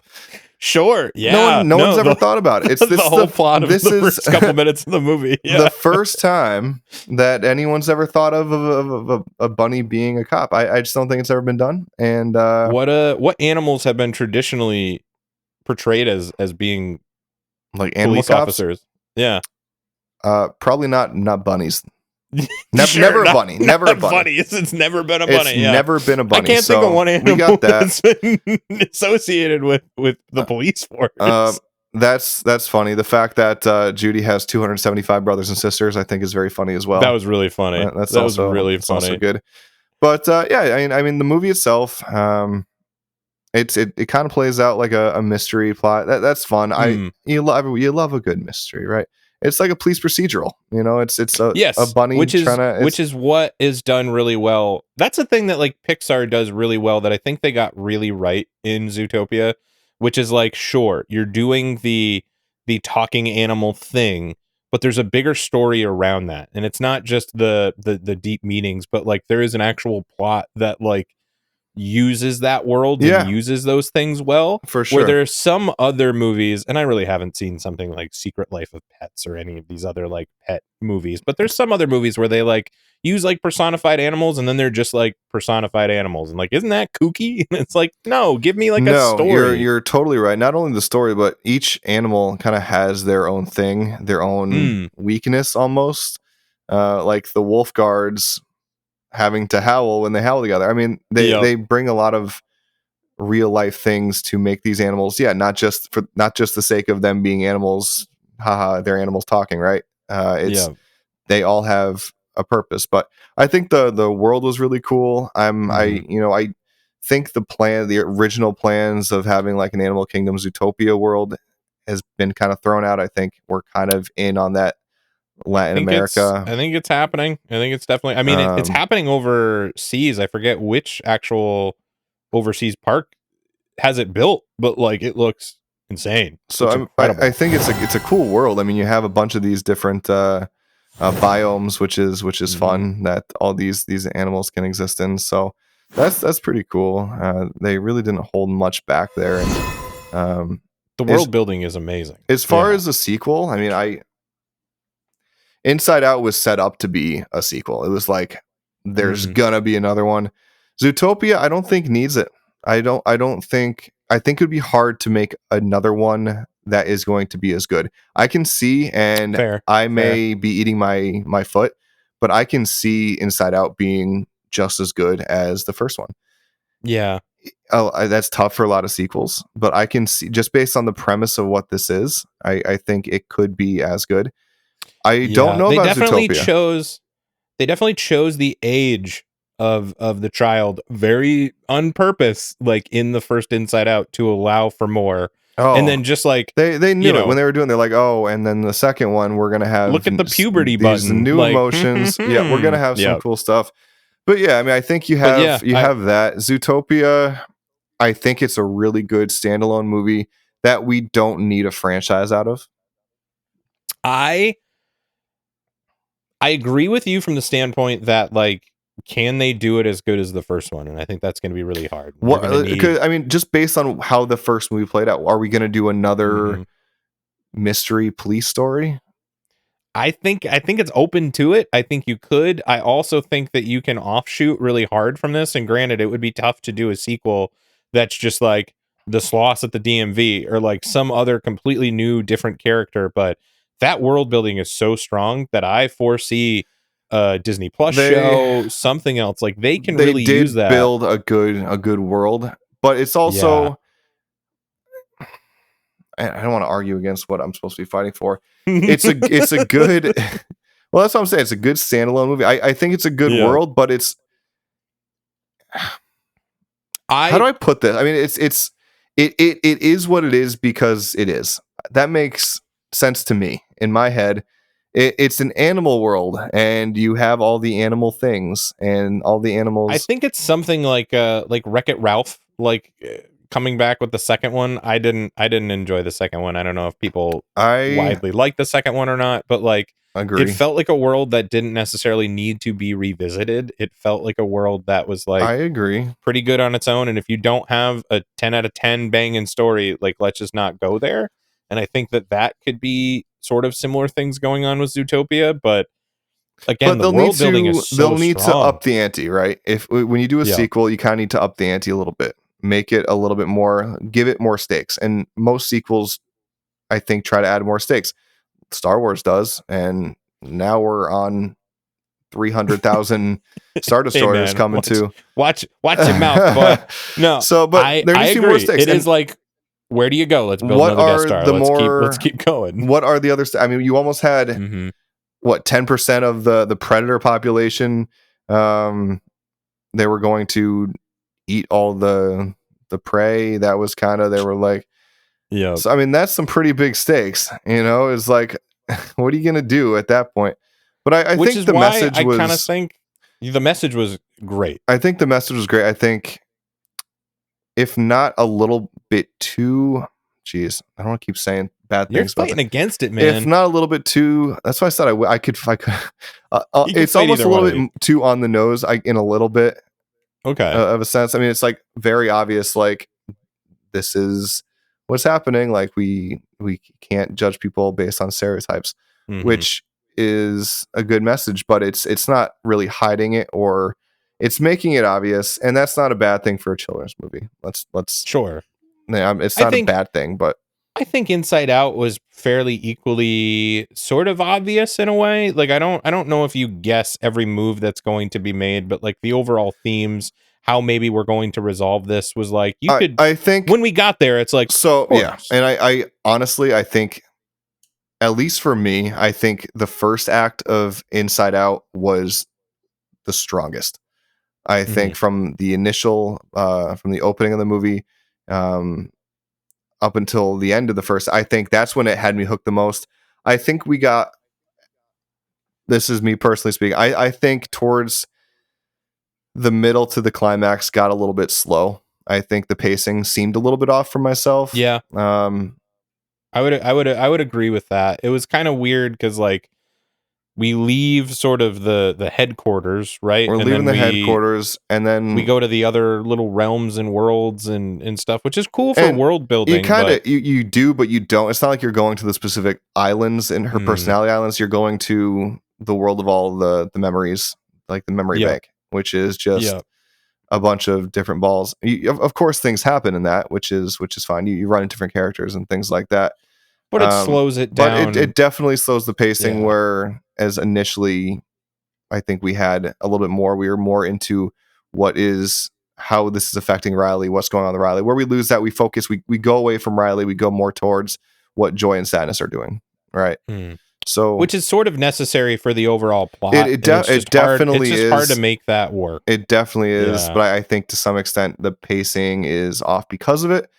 Speaker 2: Sure. Yeah.
Speaker 1: No one's ever thought about it. It's
Speaker 2: the whole plot of the first couple minutes of the movie. Yeah.
Speaker 1: The first time that anyone's ever thought of a bunny being a cop. I just don't think it's ever been done. And
Speaker 2: what animals have been traditionally portrayed as being
Speaker 1: like animal
Speaker 2: police
Speaker 1: cops?
Speaker 2: Officers? Yeah.
Speaker 1: Probably not bunnies.
Speaker 2: Sure,
Speaker 1: never a bunny. Never a bunny.
Speaker 2: It's never been a bunny.
Speaker 1: It's never been a bunny.
Speaker 2: I can't think of one animal
Speaker 1: we got that.
Speaker 2: that's been associated with the police force.
Speaker 1: That's funny. The fact that Judy has 275 brothers and sisters, I think, is very funny as well.
Speaker 2: That was really funny.
Speaker 1: That was really funny. Also good. But I mean, the movie itself, it kind of plays out like a mystery plot. That's fun. You love a good mystery, right? It's like a police procedural, it's a bunny
Speaker 2: which is what is done really well. That's a thing that like Pixar does really well that I think they got really right in Zootopia, which is like, sure, you're doing the talking animal thing, but there's a bigger story around that. And it's not just the deep meanings, but like there is an actual plot that like uses that world and uses those things well,
Speaker 1: for sure.
Speaker 2: Where there's some other movies, and I really haven't seen something like Secret Life of Pets or any of these other like pet movies, but there's some other movies where they like use like personified animals, and then they're just like personified animals, and like, isn't that kooky? And it's like, no, give me like a story.
Speaker 1: You're totally right. Not only the story, but each animal kind of has their own thing, their own weakness almost. Like the wolf guards having to howl when they howl together. I mean, they bring a lot of real life things to make these animals, not just the sake of them being animals. Haha, they're animals talking, right? They all have a purpose. But I think the world was really cool. I think the original plans of having like an Animal Kingdom Zootopia world has been kind of thrown out. I think we're kind of in on that Latin America.
Speaker 2: I think it's happening. I think it's definitely, I mean, it's happening overseas. I forget which actual overseas park has it built, but like it looks insane.
Speaker 1: So I think it's a cool world. I mean, you have a bunch of these different biomes, which is fun that all these animals can exist in. So that's pretty cool. They really didn't hold much back there. And
Speaker 2: the world building is amazing.
Speaker 1: As far as a sequel, I mean, Inside Out was set up to be a sequel. It was like there's gonna be another one. Zootopia, I don't think needs it. I think it would be hard to make another one that is going to be as good. I can see, and I may be eating my foot, but I can see Inside Out being just as good as the first one.
Speaker 2: Yeah.
Speaker 1: That's tough for a lot of sequels, but I can see, just based on the premise of what this is, I think it could be as good. I don't know about Zootopia.
Speaker 2: They definitely chose the age of the child very on purpose, like in the first Inside Out, to allow for more. And then just like
Speaker 1: they knew it when they were doing. They're like, oh, and then the second one we're gonna have
Speaker 2: look at the puberty
Speaker 1: these
Speaker 2: button,
Speaker 1: new emotions. Yeah, we're gonna have some cool stuff. But yeah, I mean, I think you have that Zootopia. I think it's a really good standalone movie that we don't need a franchise out of.
Speaker 2: I agree with you from the standpoint that, like, can they do it as good as the first one? And I think that's going to be really hard.
Speaker 1: I mean, just based on how the first movie played out, are we going to do another mystery police story?
Speaker 2: I think it's open to it. I think you could. I also think that you can offshoot really hard from this. And granted, it would be tough to do a sequel that's just like the Sloths at the DMV or like some other completely new, different character. But that world building is so strong that I foresee a Disney Plus show, something else. Like they really use that.
Speaker 1: Build a good world, but it's also. I don't want to argue against what I'm supposed to be fighting for. It's a good. Well, that's what I'm saying. It's a good standalone movie. I think it's a good world, but it's. How do I put this? I mean, it is what it is because it is. That makes sense to me in my head. It's an animal world, and you have all the animal things and all the animals.
Speaker 2: I think it's something like Wreck-It Ralph, like coming back with the second one. I didn't enjoy the second one. I don't know if people widely like the second one or not, but like it felt like a world that didn't necessarily need to be revisited. It felt like a world that was like,
Speaker 1: I agree,
Speaker 2: pretty good on its own. And if you don't have a 10 out of 10 banging story, like let's just not go there. And I think that could be sort of similar things going on with Zootopia, but again, the world building is so
Speaker 1: they'll need
Speaker 2: strong.
Speaker 1: to up the ante, right? When you do a sequel, you kind of need to up the ante a little bit, make it a little bit more, give it more stakes. And most sequels, I think, try to add more stakes. Star Wars does, and now we're on 300,000 Star Destroyers coming to.
Speaker 2: Watch your mouth, boy. No,
Speaker 1: but there needs to be more stakes.
Speaker 2: It is like, where do you go? Let's build another Death Star. Let's keep going.
Speaker 1: What are the other? I mean, you almost had 10% of the predator population. They were going to eat all the prey. That was kind of, they were like,
Speaker 2: yeah.
Speaker 1: So I mean, that's some pretty big stakes. It's like, what are you gonna do at that point? But I think the message was. I
Speaker 2: kind of think the message was great.
Speaker 1: I think the message was great. I think, if not a little bit too, geez, I don't want to keep saying bad things.
Speaker 2: You're fighting against it, man.
Speaker 1: If not a little bit too, that's why I said I could. It's almost a little bit too on the nose. In a little bit, of a sense. I mean, it's like very obvious. Like, this is what's happening. Like we can't judge people based on stereotypes, which is a good message, but it's not really hiding it, or it's making it obvious, and that's not a bad thing for a children's movie. Let's
Speaker 2: sure.
Speaker 1: Yeah, it's not a bad thing, but
Speaker 2: I think Inside Out was fairly equally sort of obvious in a way. Like I don't know if you guess every move that's going to be made, but like the overall themes, how maybe we're going to resolve this was like
Speaker 1: I think
Speaker 2: when we got there, it's like
Speaker 1: so yeah. And I honestly, I think, at least for me, I think the first act of Inside Out was the strongest. I think from the initial, from the opening of the movie, up until the end of the first, I think that's when it had me hooked the most. I think we got, this is me personally speaking, I think towards the middle to the climax got a little bit slow. I think the pacing seemed a little bit off for myself.
Speaker 2: Yeah. I would agree with that. It was kind of weird because like we leave sort of the headquarters, right?
Speaker 1: We're
Speaker 2: and
Speaker 1: leaving
Speaker 2: then
Speaker 1: the headquarters, and then
Speaker 2: we go to the other little realms and worlds and stuff, which is cool for
Speaker 1: and
Speaker 2: world building.
Speaker 1: You kind of you do, but you don't. It's not like you're going to the specific islands in her personality islands. You're going to the world of all the memories, like the memory bank, which is just a bunch of different balls. Of course, things happen in that, which is fine. You run into different characters and things like that.
Speaker 2: But it slows it down.
Speaker 1: But it definitely slows the pacing. Whereas initially, I think we had a little bit more. We were more into how this is affecting Riley, what's going on with Riley. Where we lose that, we focus. We go away from Riley. We go more towards what Joy and Sadness are doing. Right. So,
Speaker 2: which is sort of necessary for the overall plot.
Speaker 1: It definitely is
Speaker 2: hard to make that work.
Speaker 1: It definitely is, but I think to some extent the pacing is off because of it.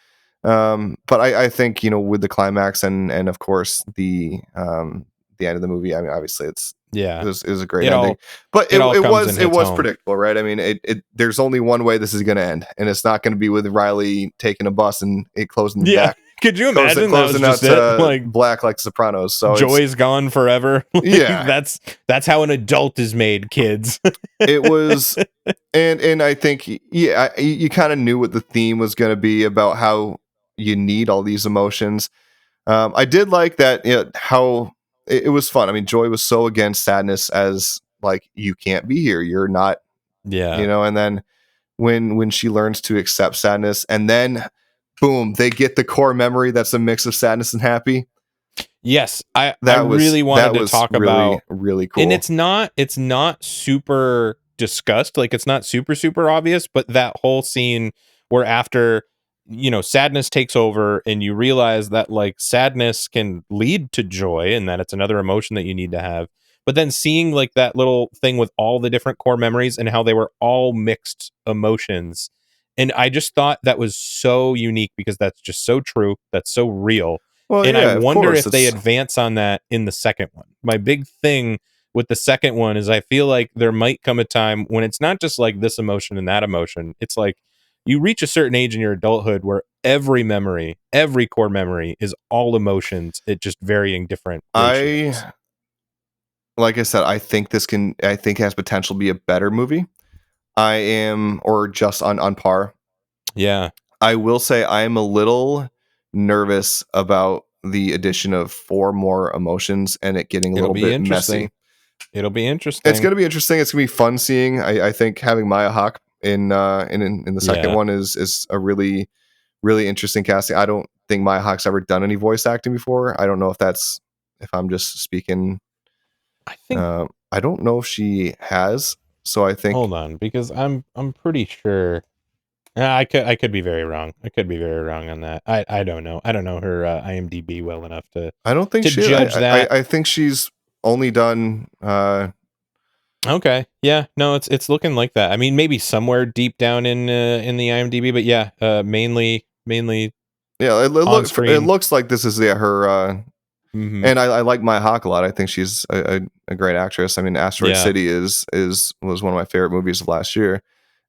Speaker 1: But I think, with the climax and of course the end of the movie, I mean, obviously it was a great ending, but it was predictable, right? I mean, there's only one way this is going to end, and it's not going to be with Riley taking a bus and it closing the back.
Speaker 2: Could you imagine
Speaker 1: closing
Speaker 2: that was just
Speaker 1: out
Speaker 2: it? Like
Speaker 1: black, like Sopranos. So
Speaker 2: Joy's gone forever. That's how an adult is made, kids.
Speaker 1: It was, and I think you kind of knew what the theme was going to be about how you need all these emotions. I did like that. How it was fun. I mean, Joy was so against Sadness as like, you can't be here. You're not. And then when she learns to accept Sadness, and then boom, they get the core memory that's a mix of sadness and happy.
Speaker 2: Yes, I really wanted to talk about
Speaker 1: really cool.
Speaker 2: And it's not super discussed, like it's not super obvious, but that whole scene where after sadness takes over and you realize that like sadness can lead to joy and that it's another emotion that you need to have. But then seeing like that little thing with all the different core memories and how they were all mixed emotions. And I just thought that was so unique because that's just so true. That's so real. Well, and I wonder if they advance on that in the second one. My big thing with the second one is I feel like there might come a time when it's not just like this emotion and that emotion. It's like you reach a certain age in your adulthood where every memory, every core memory is all emotions at just varying different ratios.
Speaker 1: Like I said, I think it has potential to be a better movie. I am, or just on par.
Speaker 2: Yeah.
Speaker 1: I will say I am a little nervous about the addition of 4 more emotions and it getting a little bit messy.
Speaker 2: It'll be interesting.
Speaker 1: It's going to be interesting. It's going to be fun seeing. I think having Maya Hawke in the second one is a really, really interesting casting. I don't think Maya Hawke's ever done any voice acting before. I don't know if I'm just speaking.
Speaker 2: I think
Speaker 1: I don't know if she has. So I think.
Speaker 2: Hold on, because I'm pretty sure. I could be very wrong. I could be very wrong on that. I don't know. I don't know her IMDb well enough to.
Speaker 1: I don't think she
Speaker 2: judge that.
Speaker 1: I think she's only done.
Speaker 2: Okay. Yeah. No. It's looking like that. I mean, maybe somewhere deep down in the IMDb, but yeah. Mainly.
Speaker 1: Yeah. It looks like this is her. Mm-hmm. And I like Maya Hawke a lot. I think she's a great actress. I mean, Asteroid City was one of my favorite movies of last year.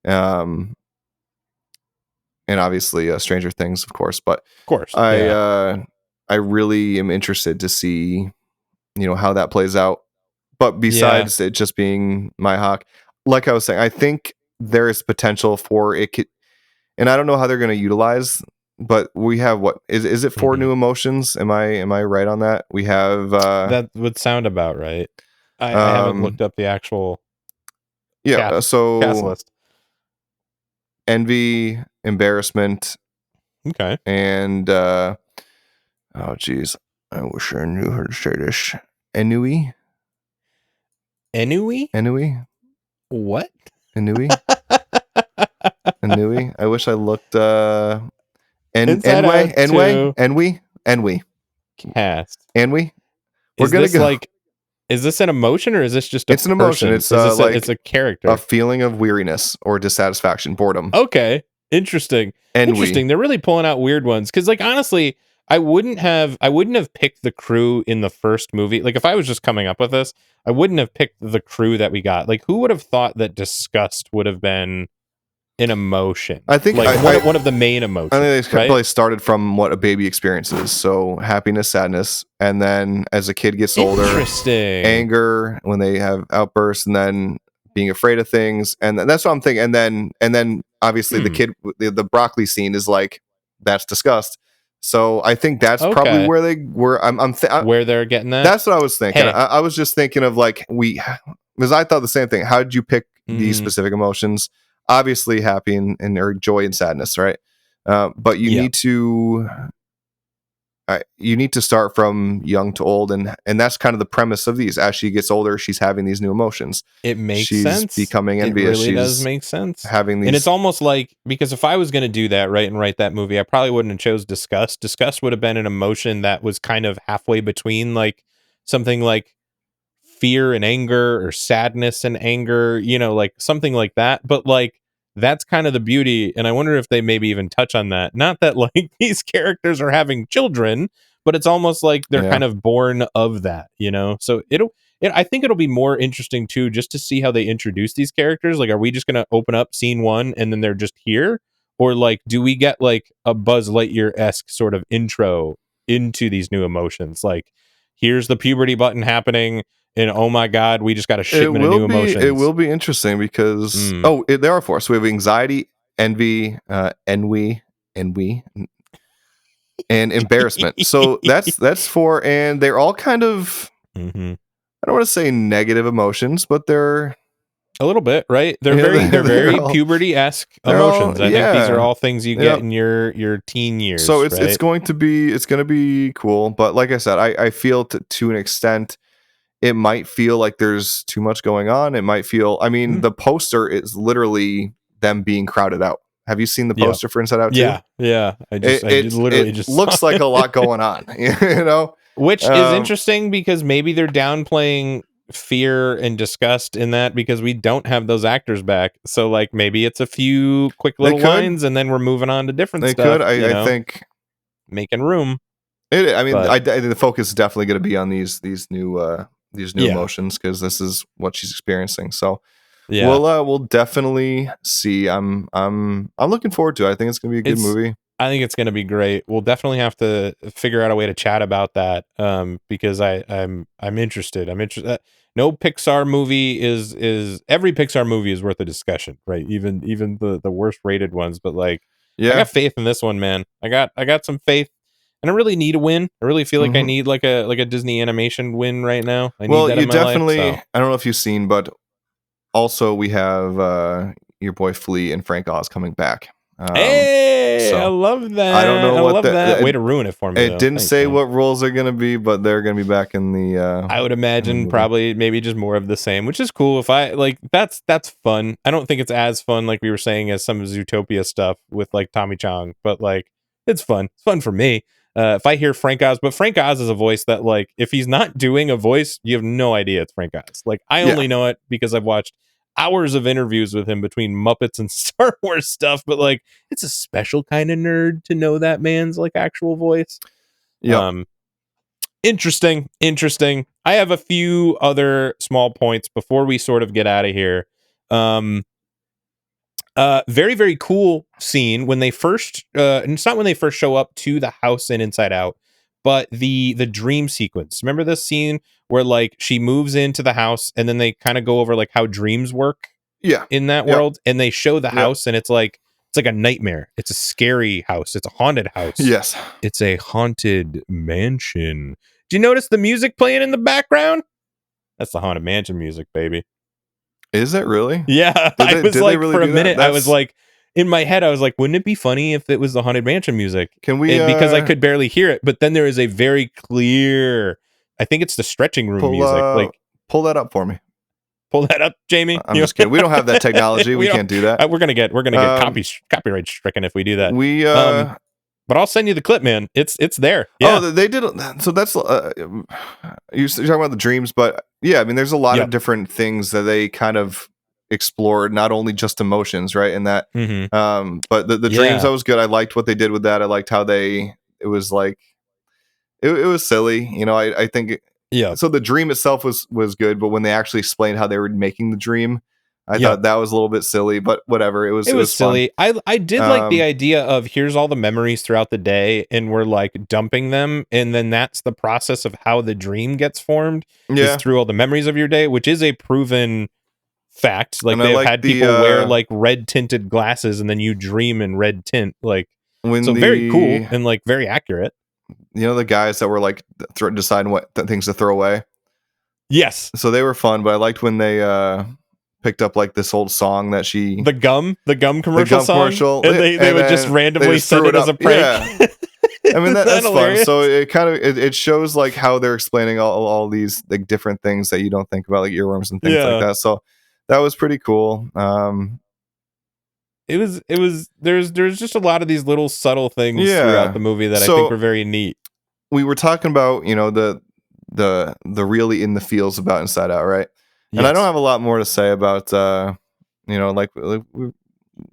Speaker 1: And obviously Stranger Things, of course. But
Speaker 2: of course,
Speaker 1: I really am interested to see, how that plays out. But besides it just being Maya Hawke, like I was saying, I think there is potential for it. And I don't know how they're going to utilize. But we have what is it 4 new emotions? Am I right on that? We have
Speaker 2: that would sound about right. I haven't looked up the actual cast list.
Speaker 1: Envy, embarrassment,
Speaker 2: okay,
Speaker 1: and oh geez, I wish I knew how to say this. Ennui.
Speaker 2: What?
Speaker 1: Ennui. I wish I looked. Enwy.
Speaker 2: Cast.
Speaker 1: Enwy.
Speaker 2: We're gonna go. Like, is this an emotion or is this just
Speaker 1: it's an emotion? It's
Speaker 2: it's a character,
Speaker 1: a feeling of weariness or dissatisfaction, boredom.
Speaker 2: Okay, interesting. Interesting. They're really pulling out weird ones because, like, honestly, I wouldn't have picked the crew in the first movie. Like, if I was just coming up with this, I wouldn't have picked the crew that we got. Like, who would have thought that Disgust would have been an emotion.
Speaker 1: I think
Speaker 2: like one of the main emotions.
Speaker 1: I think they
Speaker 2: right?
Speaker 1: probably started from what a baby experiences. So happiness, sadness, and then as a kid gets older, anger when they have outbursts, and then being afraid of things, and that's what I'm thinking. And then obviously the kid, the broccoli scene is like that's disgust. So I think that's probably where they were.
Speaker 2: Where they're getting that.
Speaker 1: That's what I was thinking. I was just thinking of like because I thought the same thing. How did you pick these specific emotions? Obviously happy and or joy and sadness, right? But you need to start from young to old, and that's kind of the premise of these. As she gets older, she's having these new emotions.
Speaker 2: It makes
Speaker 1: She's
Speaker 2: sense.
Speaker 1: becoming envious.
Speaker 2: It really does
Speaker 1: she's
Speaker 2: make sense.
Speaker 1: having these,
Speaker 2: and it's almost like, because if I was going to do that, right, and write that movie, I probably wouldn't have chose disgust. Disgust would have been an emotion that was kind of halfway between like something like fear and anger, or sadness and anger, like something like that. But like, that's kind of the beauty. And I wonder if they maybe even touch on that. Not that like these characters are having children, but it's almost like they're kind of born of that, So I think it'll be more interesting too, just to see how they introduce these characters. Like, are we just going to open up scene 1 and then they're just here? Or like, do we get like a Buzz Lightyear-esque sort of intro into these new emotions? Like, here's the puberty button happening, and oh my god, we just got a shipment of new emotions.
Speaker 1: It will be interesting because there are 4. So we have anxiety, envy, ennui, and embarrassment. So that's 4, and they're all kind of I don't want to say negative emotions, but they're
Speaker 2: a little bit, right? They're very puberty-esque emotions. I think these are all things you get in your teen years.
Speaker 1: So it's going to be cool. But like I said, I feel to an extent it might feel like there's too much going on. It might feel, the poster is literally them being crowded out. Have you seen the poster for Inside Out 2?
Speaker 2: Yeah. It
Speaker 1: looks like a lot going on,
Speaker 2: Which is interesting, because maybe they're downplaying fear and disgust in that, because we don't have those actors back. So like, maybe it's a few quick little lines and then we're moving on to different stuff.
Speaker 1: I think
Speaker 2: making room.
Speaker 1: I think the focus is definitely going to be on these new emotions, because this is what she's experiencing. So we'll definitely see. I'm looking forward to it. I think it's going to be a good movie.
Speaker 2: I think it's going to be great. We'll definitely have to figure out a way to chat about that, because I'm interested. No Pixar movie is every Pixar movie is worth a discussion, right? Even the worst rated ones. But like, I got faith in this one, man. I got some faith. And I really need a win. I really feel like I need like a Disney animation win right now. I need that in my life, so.
Speaker 1: I don't know if you've seen, but also we have your boy Flea and Frank Oz coming back.
Speaker 2: Hey, I love that.
Speaker 1: I don't know what
Speaker 2: that. Way to ruin it for me.
Speaker 1: It didn't say what roles are going to be, but they're going to be back in the.
Speaker 2: I would imagine probably maybe just more of the same, which is cool. If I like, that's fun. I don't think it's as fun, like we were saying, as some Zootopia stuff with like Tommy Chong, but like, it's fun. It's fun for me. If I hear Frank Oz, but Frank Oz is a voice that, like, if he's not doing a voice, you have no idea it's Frank Oz. Like, I only know it because I've watched hours of interviews with him between Muppets and Star Wars stuff. But like, it's a special kind of nerd to know that man's like actual voice.
Speaker 1: Yeah.
Speaker 2: Interesting. I have a few other small points before we sort of get out of here. Very, very cool scene when they first and it's not when they first show up to the house in Inside Out, but the dream sequence. Remember this scene where like she moves into the house and then they kind of go over like how dreams work in that world, and they show the house, and it's like a nightmare. It's a scary house. It's a haunted house.
Speaker 1: Yes.
Speaker 2: It's a haunted mansion. Do you notice the music playing in the background? That's the Haunted Mansion music, baby.
Speaker 1: Is it really?
Speaker 2: Yeah. I was like, for a minute, I was like, in my head, I was like, wouldn't it be funny if it was the Haunted Mansion music?
Speaker 1: Can we?
Speaker 2: Because I could barely hear it. But then there is a very clear, I think it's the stretching room music. Like,
Speaker 1: pull that up for me.
Speaker 2: Pull that up, Jamie.
Speaker 1: I'm just kidding. We don't have that technology. we can't do that.
Speaker 2: We're gonna get copyright stricken if we do that. But I'll send you the clip, man. It's there. Yeah.
Speaker 1: Oh, they did. So that's you're talking about the dreams, but yeah, I mean, there's a lot of different things that they kind of explored, not only just emotions, right? And that, but the dreams, that was good. I liked what they did with that. I liked how it was like, it was silly, you know. I think. So the dream itself was good, but when they actually explained how they were making the dream, I thought that was a little bit silly, but whatever. It was
Speaker 2: silly.
Speaker 1: Fun.
Speaker 2: I did like the idea of here's all the memories throughout the day, and we're like dumping them, and then that's the process of how the dream gets formed is through all the memories of your day, which is a proven fact. Like they've had people wear like red tinted glasses, and then you dream in red tint. Like very cool and like very accurate.
Speaker 1: You know, the guys that were like deciding what things to throw away.
Speaker 2: Yes.
Speaker 1: So they were fun, but I liked when they picked up like this old song that the
Speaker 2: gum commercial song, and they would just randomly send it as a prank.
Speaker 1: Yeah. I mean that's fun. So it kind of it shows like how they're explaining all these like different things that you don't think about, like earworms and things like that. So that was pretty cool.
Speaker 2: It was there's just a lot of these little subtle things throughout the movie that I think were very neat.
Speaker 1: We were talking about, you know, the really in the feels about Inside Out, right? Yes. And I don't have a lot more to say about you know, like we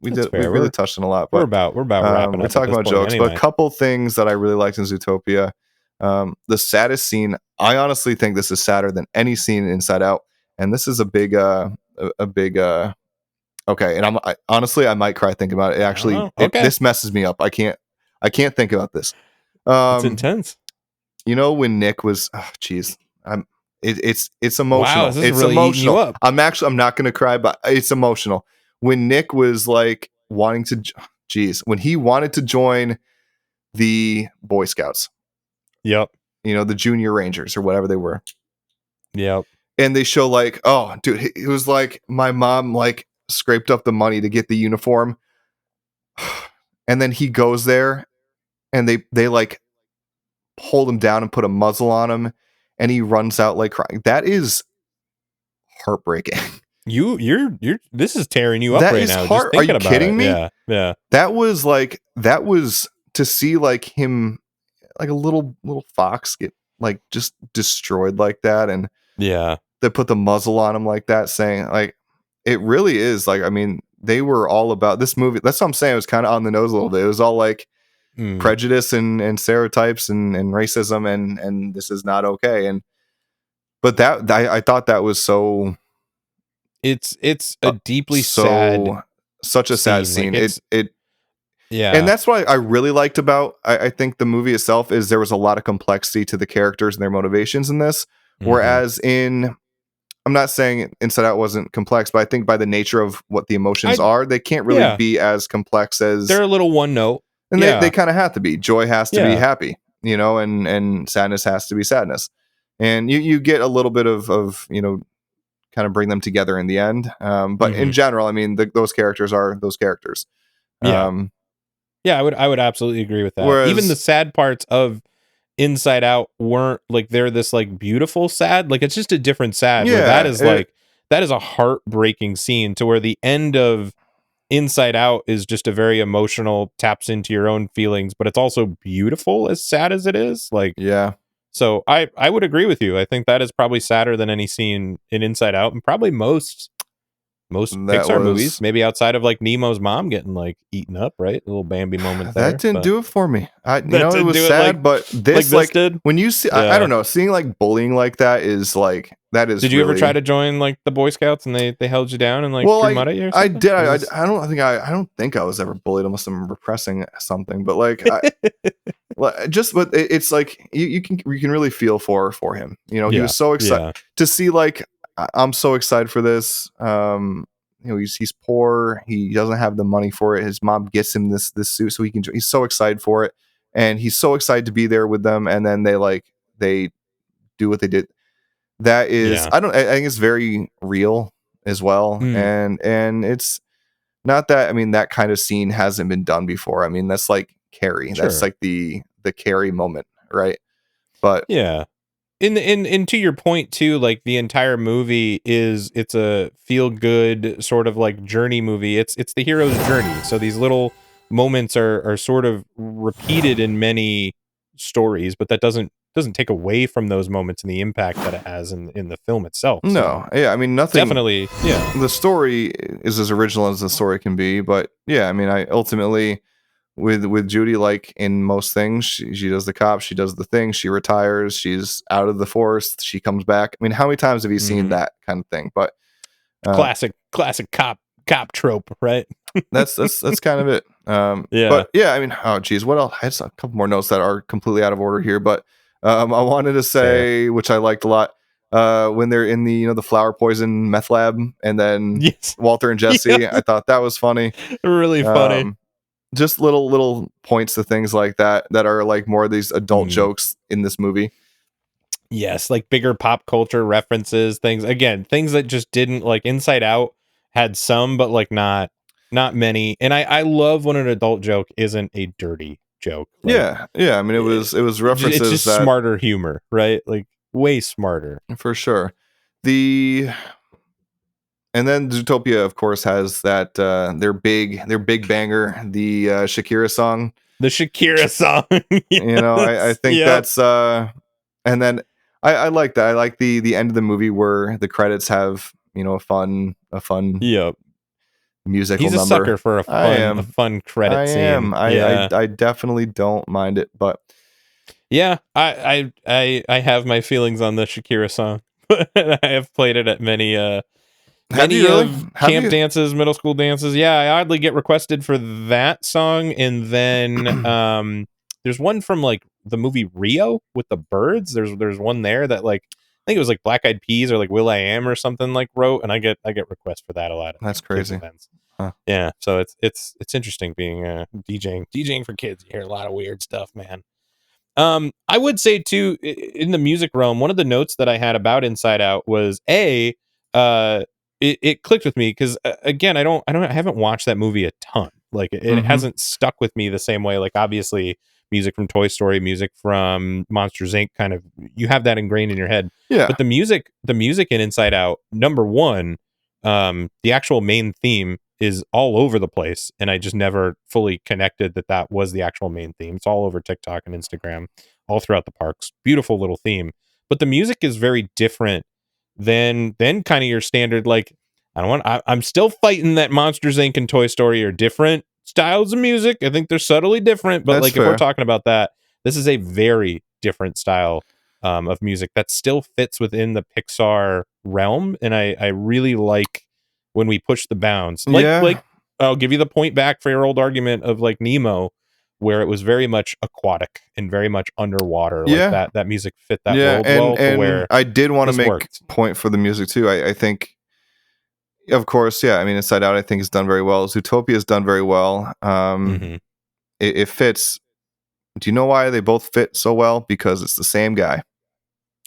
Speaker 1: really touched on a lot, but
Speaker 2: we're about wrapping up.
Speaker 1: We're talking about jokes, but a couple things that I really liked in Zootopia. The saddest scene, I honestly think this is sadder than any scene in Inside Out, and this is a big okay, and honestly I might cry thinking about it. Actually, this messes me up. I can't think about this.
Speaker 2: It's intense.
Speaker 1: You know when Nick was, it's emotional.
Speaker 2: Wow, this is
Speaker 1: it's
Speaker 2: really
Speaker 1: emotional.
Speaker 2: You up.
Speaker 1: I'm not going to cry, but it's emotional. When Nick was like when he wanted to join the Boy Scouts.
Speaker 2: Yep.
Speaker 1: You know, the Junior Rangers or whatever they were.
Speaker 2: Yep.
Speaker 1: And they show like, oh, dude, it was like my mom like scraped up the money to get the uniform. And then he goes there and they like hold him down and put a muzzle on him, and he runs out like crying. That is heartbreaking.
Speaker 2: You're this is tearing you up right now. Just
Speaker 1: Are you kidding me?
Speaker 2: Yeah.
Speaker 1: That was to see like him, like a little fox get like just destroyed like that, and they put the muzzle on him like that, saying like it really is like, I mean, they were all about this movie. That's what I'm saying. It was kind of on the nose a little bit. It was all like prejudice and stereotypes and racism and this is not okay. But that I thought that was so. It's a deeply such a sad scene.
Speaker 2: Like
Speaker 1: And that's what I really liked about I think the movie itself is there was a lot of complexity to the characters and their motivations in this. Whereas I'm not saying Inside Out wasn't complex, but I think by the nature of what the emotions are, they can't really be as complex as
Speaker 2: they're a little one note.
Speaker 1: And they kind of have to be. Joy has to be happy, you know, and sadness has to be sadness. And you get a little bit of you know, kind of bring them together in the end. But in general, I mean, those characters are those characters.
Speaker 2: Yeah, I would absolutely agree with that. Whereas, even the sad parts of Inside Out weren't like they're this like beautiful sad. Like it's just a different sad. Yeah, that is a heartbreaking scene to where the end of Inside Out is just a very emotional, taps into your own feelings, but it's also beautiful as sad as it is. Like,
Speaker 1: yeah.
Speaker 2: So I would agree with you. I think that is probably sadder than any scene in Inside Out, and probably most Pixar movies, maybe outside of like Nemo's mom getting like eaten up, right? A little Bambi moment there.
Speaker 1: That didn't do it for me. It was sad, but this did. When you see, I don't know, seeing like bullying like that is like, that is.
Speaker 2: Did you ever try to join like the Boy Scouts and they held you down and like threw mud at you?
Speaker 1: I did. I don't think I was ever bullied unless I'm repressing something. But like, but it's like you can really feel for him. You know, he was so excited to see like. I'm so excited for this. You know, he's poor. He doesn't have the money for it. His mom gets him this suit so he can. He's so excited for it, and he's so excited to be there with them. And then they do what they did. That is, I think it's very real as well. And it's not that. I mean, that kind of scene hasn't been done before. I mean, that's like Carrie. Sure. That's like the Carrie moment, right? But
Speaker 2: yeah. And to your point too, like the entire movie it's a feel good sort of like journey movie. It's the hero's journey. So these little moments are sort of repeated in many stories, but that doesn't take away from those moments and the impact that it has in the film itself. So
Speaker 1: no, yeah, I mean nothing.
Speaker 2: Definitely, yeah.
Speaker 1: The story is as original as the story can be, but yeah, I mean, I ultimately. With Judy, like in most things, she does the cop, she does the thing, she retires, she's out of the force, she comes back. I mean, how many times have you seen that kind of thing? But
Speaker 2: Classic cop trope, right?
Speaker 1: that's kind of it.
Speaker 2: Yeah.
Speaker 1: But yeah, I mean, oh geez, what else? I had a couple more notes that are completely out of order here, but I wanted to say, which I liked a lot, when they're in the the flower poison meth lab, and then
Speaker 2: Yes.
Speaker 1: Walter and Jesse.
Speaker 2: Yeah.
Speaker 1: I thought that was funny.
Speaker 2: Really funny.
Speaker 1: Just little points to things like that are like more of these adult jokes in this movie.
Speaker 2: Yes, like bigger pop culture references, things that just didn't, like, Inside Out had some, but like not many. And I love when an adult joke isn't a dirty joke. Like,
Speaker 1: yeah. I mean, it was references.
Speaker 2: It's just smarter humor, right? Like way smarter
Speaker 1: for sure. And then Zootopia, of course, has that their big banger, the Shakira song.
Speaker 2: The Shakira song. Yes.
Speaker 1: I think that's and then I like that. I like the end of the movie where the credits have a fun
Speaker 2: Yep.
Speaker 1: musical
Speaker 2: He's a
Speaker 1: number.
Speaker 2: sucker for a fun credit scene.
Speaker 1: I definitely don't mind it, but
Speaker 2: yeah, I have my feelings on the Shakira song. I have played it at many camp dances, middle school dances. Yeah, I oddly get requested for that song, and then there's one from like the movie Rio with the birds. There's one there that, like, I think it was like Black Eyed Peas or like Will.i.am or something like wrote, and I get requests for that a lot.
Speaker 1: That's crazy.
Speaker 2: Huh. Yeah, so it's interesting being DJing for kids. You hear a lot of weird stuff, man. I would say too, in the music realm, one of the notes that I had about Inside Out was it clicked with me because again, I haven't watched that movie a ton. Like it hasn't stuck with me the same way. Like obviously, music from Toy Story, music from Monsters Inc. kind of, you have that ingrained in your head.
Speaker 1: Yeah.
Speaker 2: But the music in Inside Out, number one, the actual main theme is all over the place, and I just never fully connected that was the actual main theme. It's all over TikTok and Instagram, all throughout the parks. Beautiful little theme, but the music is very different than kind of your standard. Like, I'm still fighting that Monsters Inc. and Toy Story are different styles of music. I think they're subtly different, but if we're talking about that, this is a very different style of music that still fits within the Pixar realm, and I really like when we push the bounds. Like I'll give you the point back for your old argument of like Nemo, where it was very much aquatic and very much underwater. Like that music fit that world well.
Speaker 1: And
Speaker 2: where
Speaker 1: I did want to make point for the music too. I think, of course, I mean, Inside Out, I think, is done very well. Zootopia is done very well. It fits. Do you know why they both fit so well? Because it's the same guy.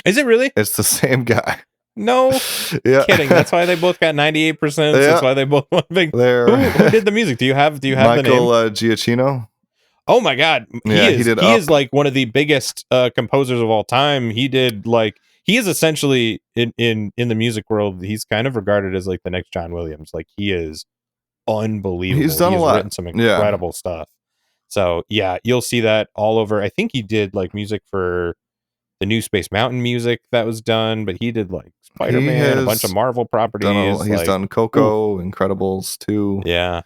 Speaker 2: Is it really?
Speaker 1: It's the same guy.
Speaker 2: No kidding. That's why they both got 98%. That's why they both won big. Who did the music? Do you have the name?
Speaker 1: Michael Giacchino.
Speaker 2: Oh my God. He is like one of the biggest composers of all time. He is essentially in the music world, he's kind of regarded as like the next John Williams. Like, he is unbelievable.
Speaker 1: He's done a lot.
Speaker 2: Written some incredible stuff. So yeah, you'll see that all over. I think he did like music for the new Space Mountain music that was done, but he did like Spider-Man, a bunch of Marvel properties.
Speaker 1: He's done Coco, Incredibles 2.
Speaker 2: Yeah.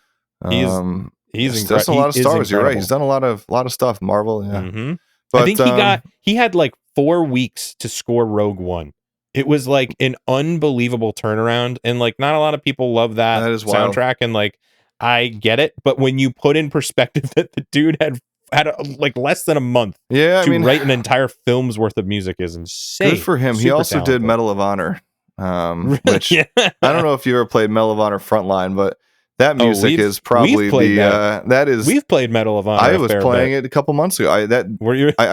Speaker 2: He's
Speaker 1: done a lot of Star Wars. You're right. He's done a lot of stuff. Marvel. Yeah.
Speaker 2: Mm-hmm. But I think he had like 4 weeks to score Rogue One. It was like an unbelievable turnaround, and like not a lot of people love that soundtrack. And like, I get it, but when you put in perspective that the dude had like less than a month to write an entire film's worth of music is insane.
Speaker 1: Good for him. He also did Medal of Honor, which I don't know if you ever played Medal of Honor Frontline, but that music is probably we've
Speaker 2: played Medal of Honor.
Speaker 1: I was playing it a couple months ago. I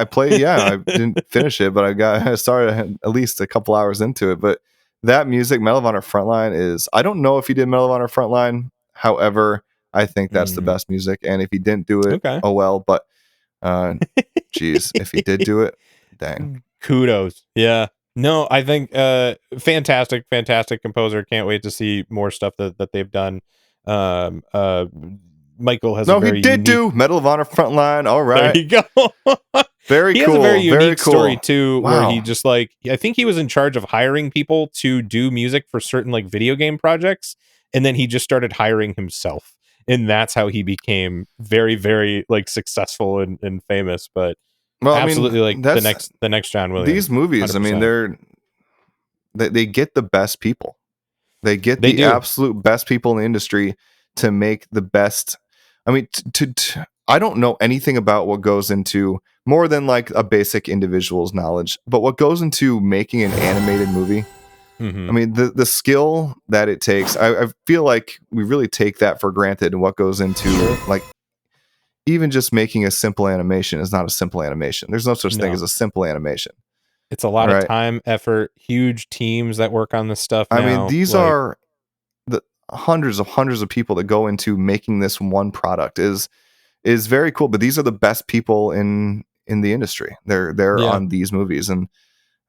Speaker 1: played. I didn't finish it, but I started at least a couple hours into it. But that music, Medal of Honor Frontline, is, I don't know if he did Medal of Honor Frontline. However, I think that's the best music. And if he didn't do it, oh well. But geez, if he did do it, dang.
Speaker 2: Kudos. Yeah. No, I think fantastic composer. Can't wait to see more stuff that they've done. Michael has
Speaker 1: he did do Medal of Honor Frontline. All right.
Speaker 2: There you go.
Speaker 1: Very
Speaker 2: he
Speaker 1: cool.
Speaker 2: Has a very unique story too,
Speaker 1: wow.
Speaker 2: Where he just like, I think he was in charge of hiring people to do music for certain like video game projects, and then he just started hiring himself, and that's how he became very, very like successful and famous. But absolutely, like the next John Williams.
Speaker 1: These movies, 100%. I mean, they get the best people. They get
Speaker 2: They
Speaker 1: the
Speaker 2: do.
Speaker 1: absolute best people in the industry to make the best. I mean, I don't know anything about what goes into more than like a basic individual's knowledge, but what goes into making an animated movie.
Speaker 2: Mm-hmm.
Speaker 1: I mean, the skill that it takes, I feel like we really take that for granted, and what goes into like even just making a simple animation is not a simple animation. There's no such thing as a simple animation.
Speaker 2: It's a lot of time, effort, huge teams that work on this stuff now.
Speaker 1: I mean, these are the hundreds of people that go into making this one product is very cool, but these are the best people in the industry. They're on these movies, and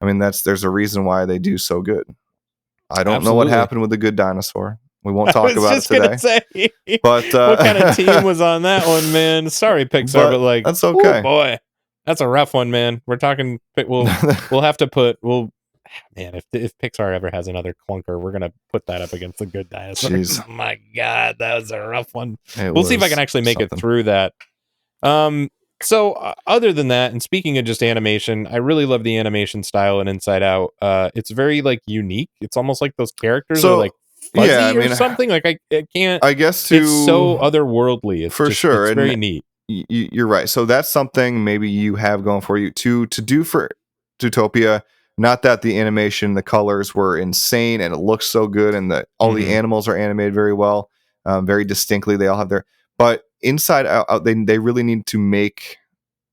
Speaker 1: I mean there's a reason why they do so good. I don't know what happened with The Good Dinosaur. We won't talk about it today.
Speaker 2: Say,
Speaker 1: but
Speaker 2: what kind of team was on that one, man? Sorry, Pixar, but like
Speaker 1: that's okay.
Speaker 2: Oh boy, that's a rough one, man. We're talking. We'll have to put. Man, if Pixar ever has another clunker, we're gonna put that up against The Good Dinosaur.
Speaker 1: Jeez.
Speaker 2: Oh my god, that was a rough one. We'll see if I can actually make it through that. So other than that, and speaking of just animation, I really love the animation style in Inside Out. It's very like unique. It's almost like those characters are like fuzzy or something. Like I can't.
Speaker 1: I guess
Speaker 2: it's so otherworldly. It's
Speaker 1: for sure.
Speaker 2: It's very neat.
Speaker 1: You're right. So that's something maybe you have going for you to do for Zootopia. Not that the animation, the colors were insane and it looks so good, and that all the animals are animated very well, very distinctly. They all have their. But Inside Out, they really need to make.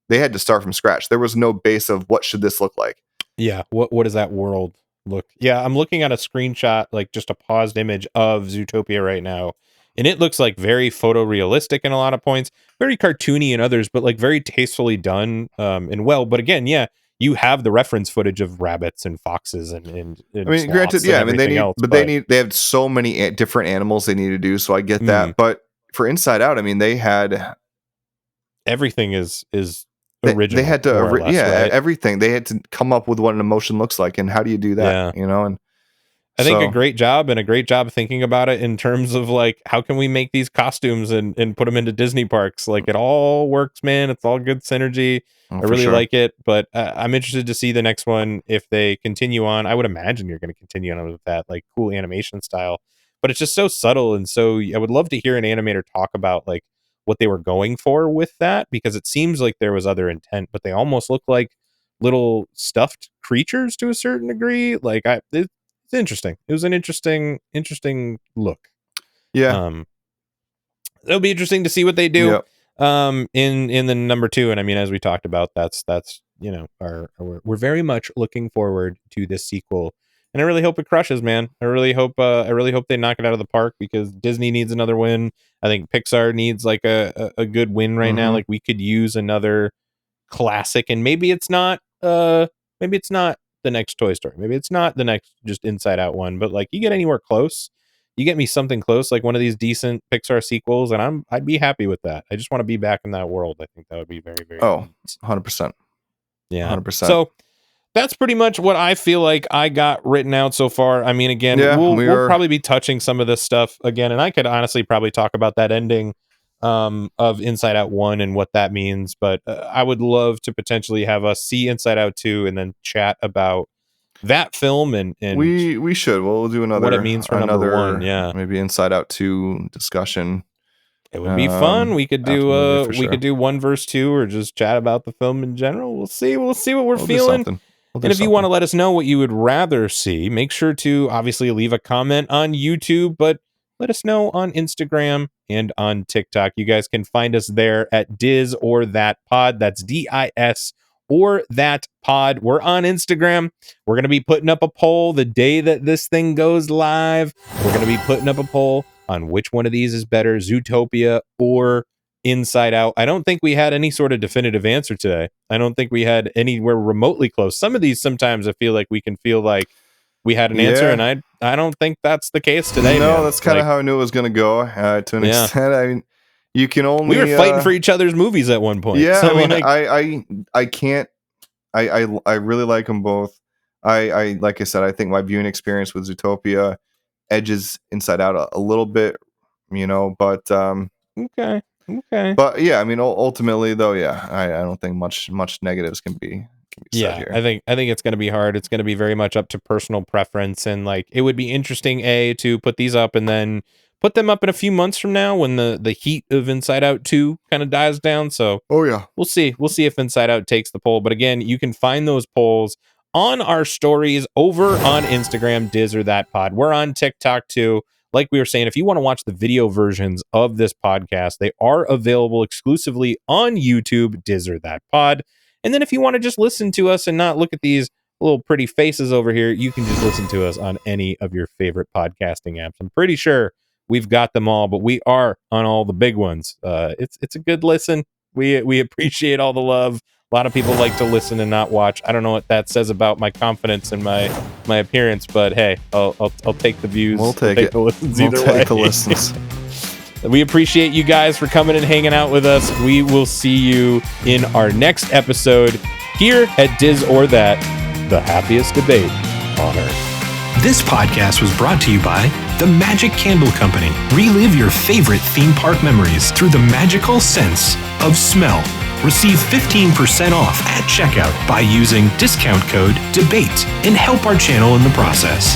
Speaker 1: They had to start from scratch. There was no base of what should this look like.
Speaker 2: Yeah, what does that world look? Yeah, I'm looking at a screenshot, like just a paused image of Zootopia right now, and it looks like very photorealistic in a lot of points, very cartoony in others, but like very tastefully done and well. But again, yeah, you have the reference footage of rabbits and foxes and I
Speaker 1: mean, granted, yeah, I mean they need, else, but they have so many different animals they need to do. So I get that, but for Inside Out, I mean, they had
Speaker 2: everything is original.
Speaker 1: They had to,
Speaker 2: less, right?
Speaker 1: everything. They had to come up with what an emotion looks like, and how do you do that? You know, and
Speaker 2: I think a great job thinking about it in terms of like how can we make these costumes and put them into Disney parks? Like it all works, man. It's all good synergy. I really like it, but I'm interested to see the next one if they continue on. I would imagine you're going to continue on with that like cool animation style, but it's just so subtle, and so I would love to hear an animator talk about like what they were going for with that, because it seems like there was other intent, but they almost look like little stuffed creatures to a certain degree. Like it's interesting. It was an interesting look.
Speaker 1: Yeah.
Speaker 2: It'll be interesting to see what they do. Yep. In the number 2, and I mean, as we talked about, that's you know, we're very much looking forward to this sequel, and I really hope it crushes, man. I really hope they knock it out of the park, because Disney needs another win. I think Pixar needs like a good win right now. Like we could use another classic, and maybe it's not the next Toy Story, maybe it's not the next just Inside Out one, but like you get anywhere close, you get me something close, like one of these decent Pixar sequels, and I'd be happy with that. I just want to be back in that world. I think that would be very, very
Speaker 1: neat. 100%.
Speaker 2: Yeah.
Speaker 1: 100%.
Speaker 2: So that's pretty much what I feel like I got written out so far. I mean, again, we'll probably be touching some of this stuff again, and I could honestly probably talk about that ending of Inside Out 1 and what that means, but I would love to potentially have us see Inside Out 2 and then chat about that film, and
Speaker 1: we should. We'll do another
Speaker 2: what it means for number 1. Yeah,
Speaker 1: maybe Inside Out 2 discussion.
Speaker 2: It would be fun. We could do we could do 1 verse 2, or just chat about the film in general. We'll see what we're feeling. And if you want to let us know what you would rather see, make sure to obviously leave a comment on YouTube, but let us know on Instagram and on TikTok. You guys can find us there at Diz or That Pod. That's DIS or That Pod. We're on Instagram. We're going to be putting up a poll the day that this thing goes live. We're going to be putting up a poll on which one of these is better, Zootopia or Inside Out. I don't think we had any sort of definitive answer today. I don't think we had anywhere remotely close. Some of these, sometimes I feel like we can feel like we had an answer, and I don't think that's the case today.
Speaker 1: No, that's kind of how I knew it was going to go to an extent. I mean, you can only...
Speaker 2: We were fighting for each other's movies at one point.
Speaker 1: Yeah,
Speaker 2: so
Speaker 1: I mean, I can't... I really like them both. I like I said, I think my viewing experience with Zootopia edges Inside Out a little bit, you know, but...
Speaker 2: Okay.
Speaker 1: But yeah, I mean, ultimately though, yeah, I don't think much negatives can be can be said here.
Speaker 2: I think it's going to be hard. It's going to be very much up to personal preference, and like it would be interesting to put these up and then put them up in a few months from now when the heat of Inside Out 2 kind of dies down. So we'll see if Inside Out takes the poll. But again, you can find those polls on our stories over on Instagram, Diz or That Pod. We're on TikTok too. Like we were saying, if you want to watch the video versions of this podcast, they are available exclusively on YouTube, Diz or That Pod. And then if you want to just listen to us and not look at these little pretty faces over here, you can just listen to us on any of your favorite podcasting apps. I'm pretty sure we've got them all, but we are on all the big ones. It's a good listen. We appreciate all the love. A lot of people like to listen and not watch. I don't know what that says about my confidence and my appearance, but hey, I'll take the views.
Speaker 1: We'll take
Speaker 2: the listens
Speaker 1: we'll
Speaker 2: either
Speaker 1: take
Speaker 2: way.
Speaker 1: the listens.
Speaker 2: We appreciate you guys for coming and hanging out with us. We will see you in our next episode here at Diz or That, the happiest debate on earth.
Speaker 3: This podcast was brought to you by the Magic Candle Company. Relive your favorite theme park memories through the magical sense of smell. Receive 15% off at checkout by using discount code DEBATE and help our channel in the process.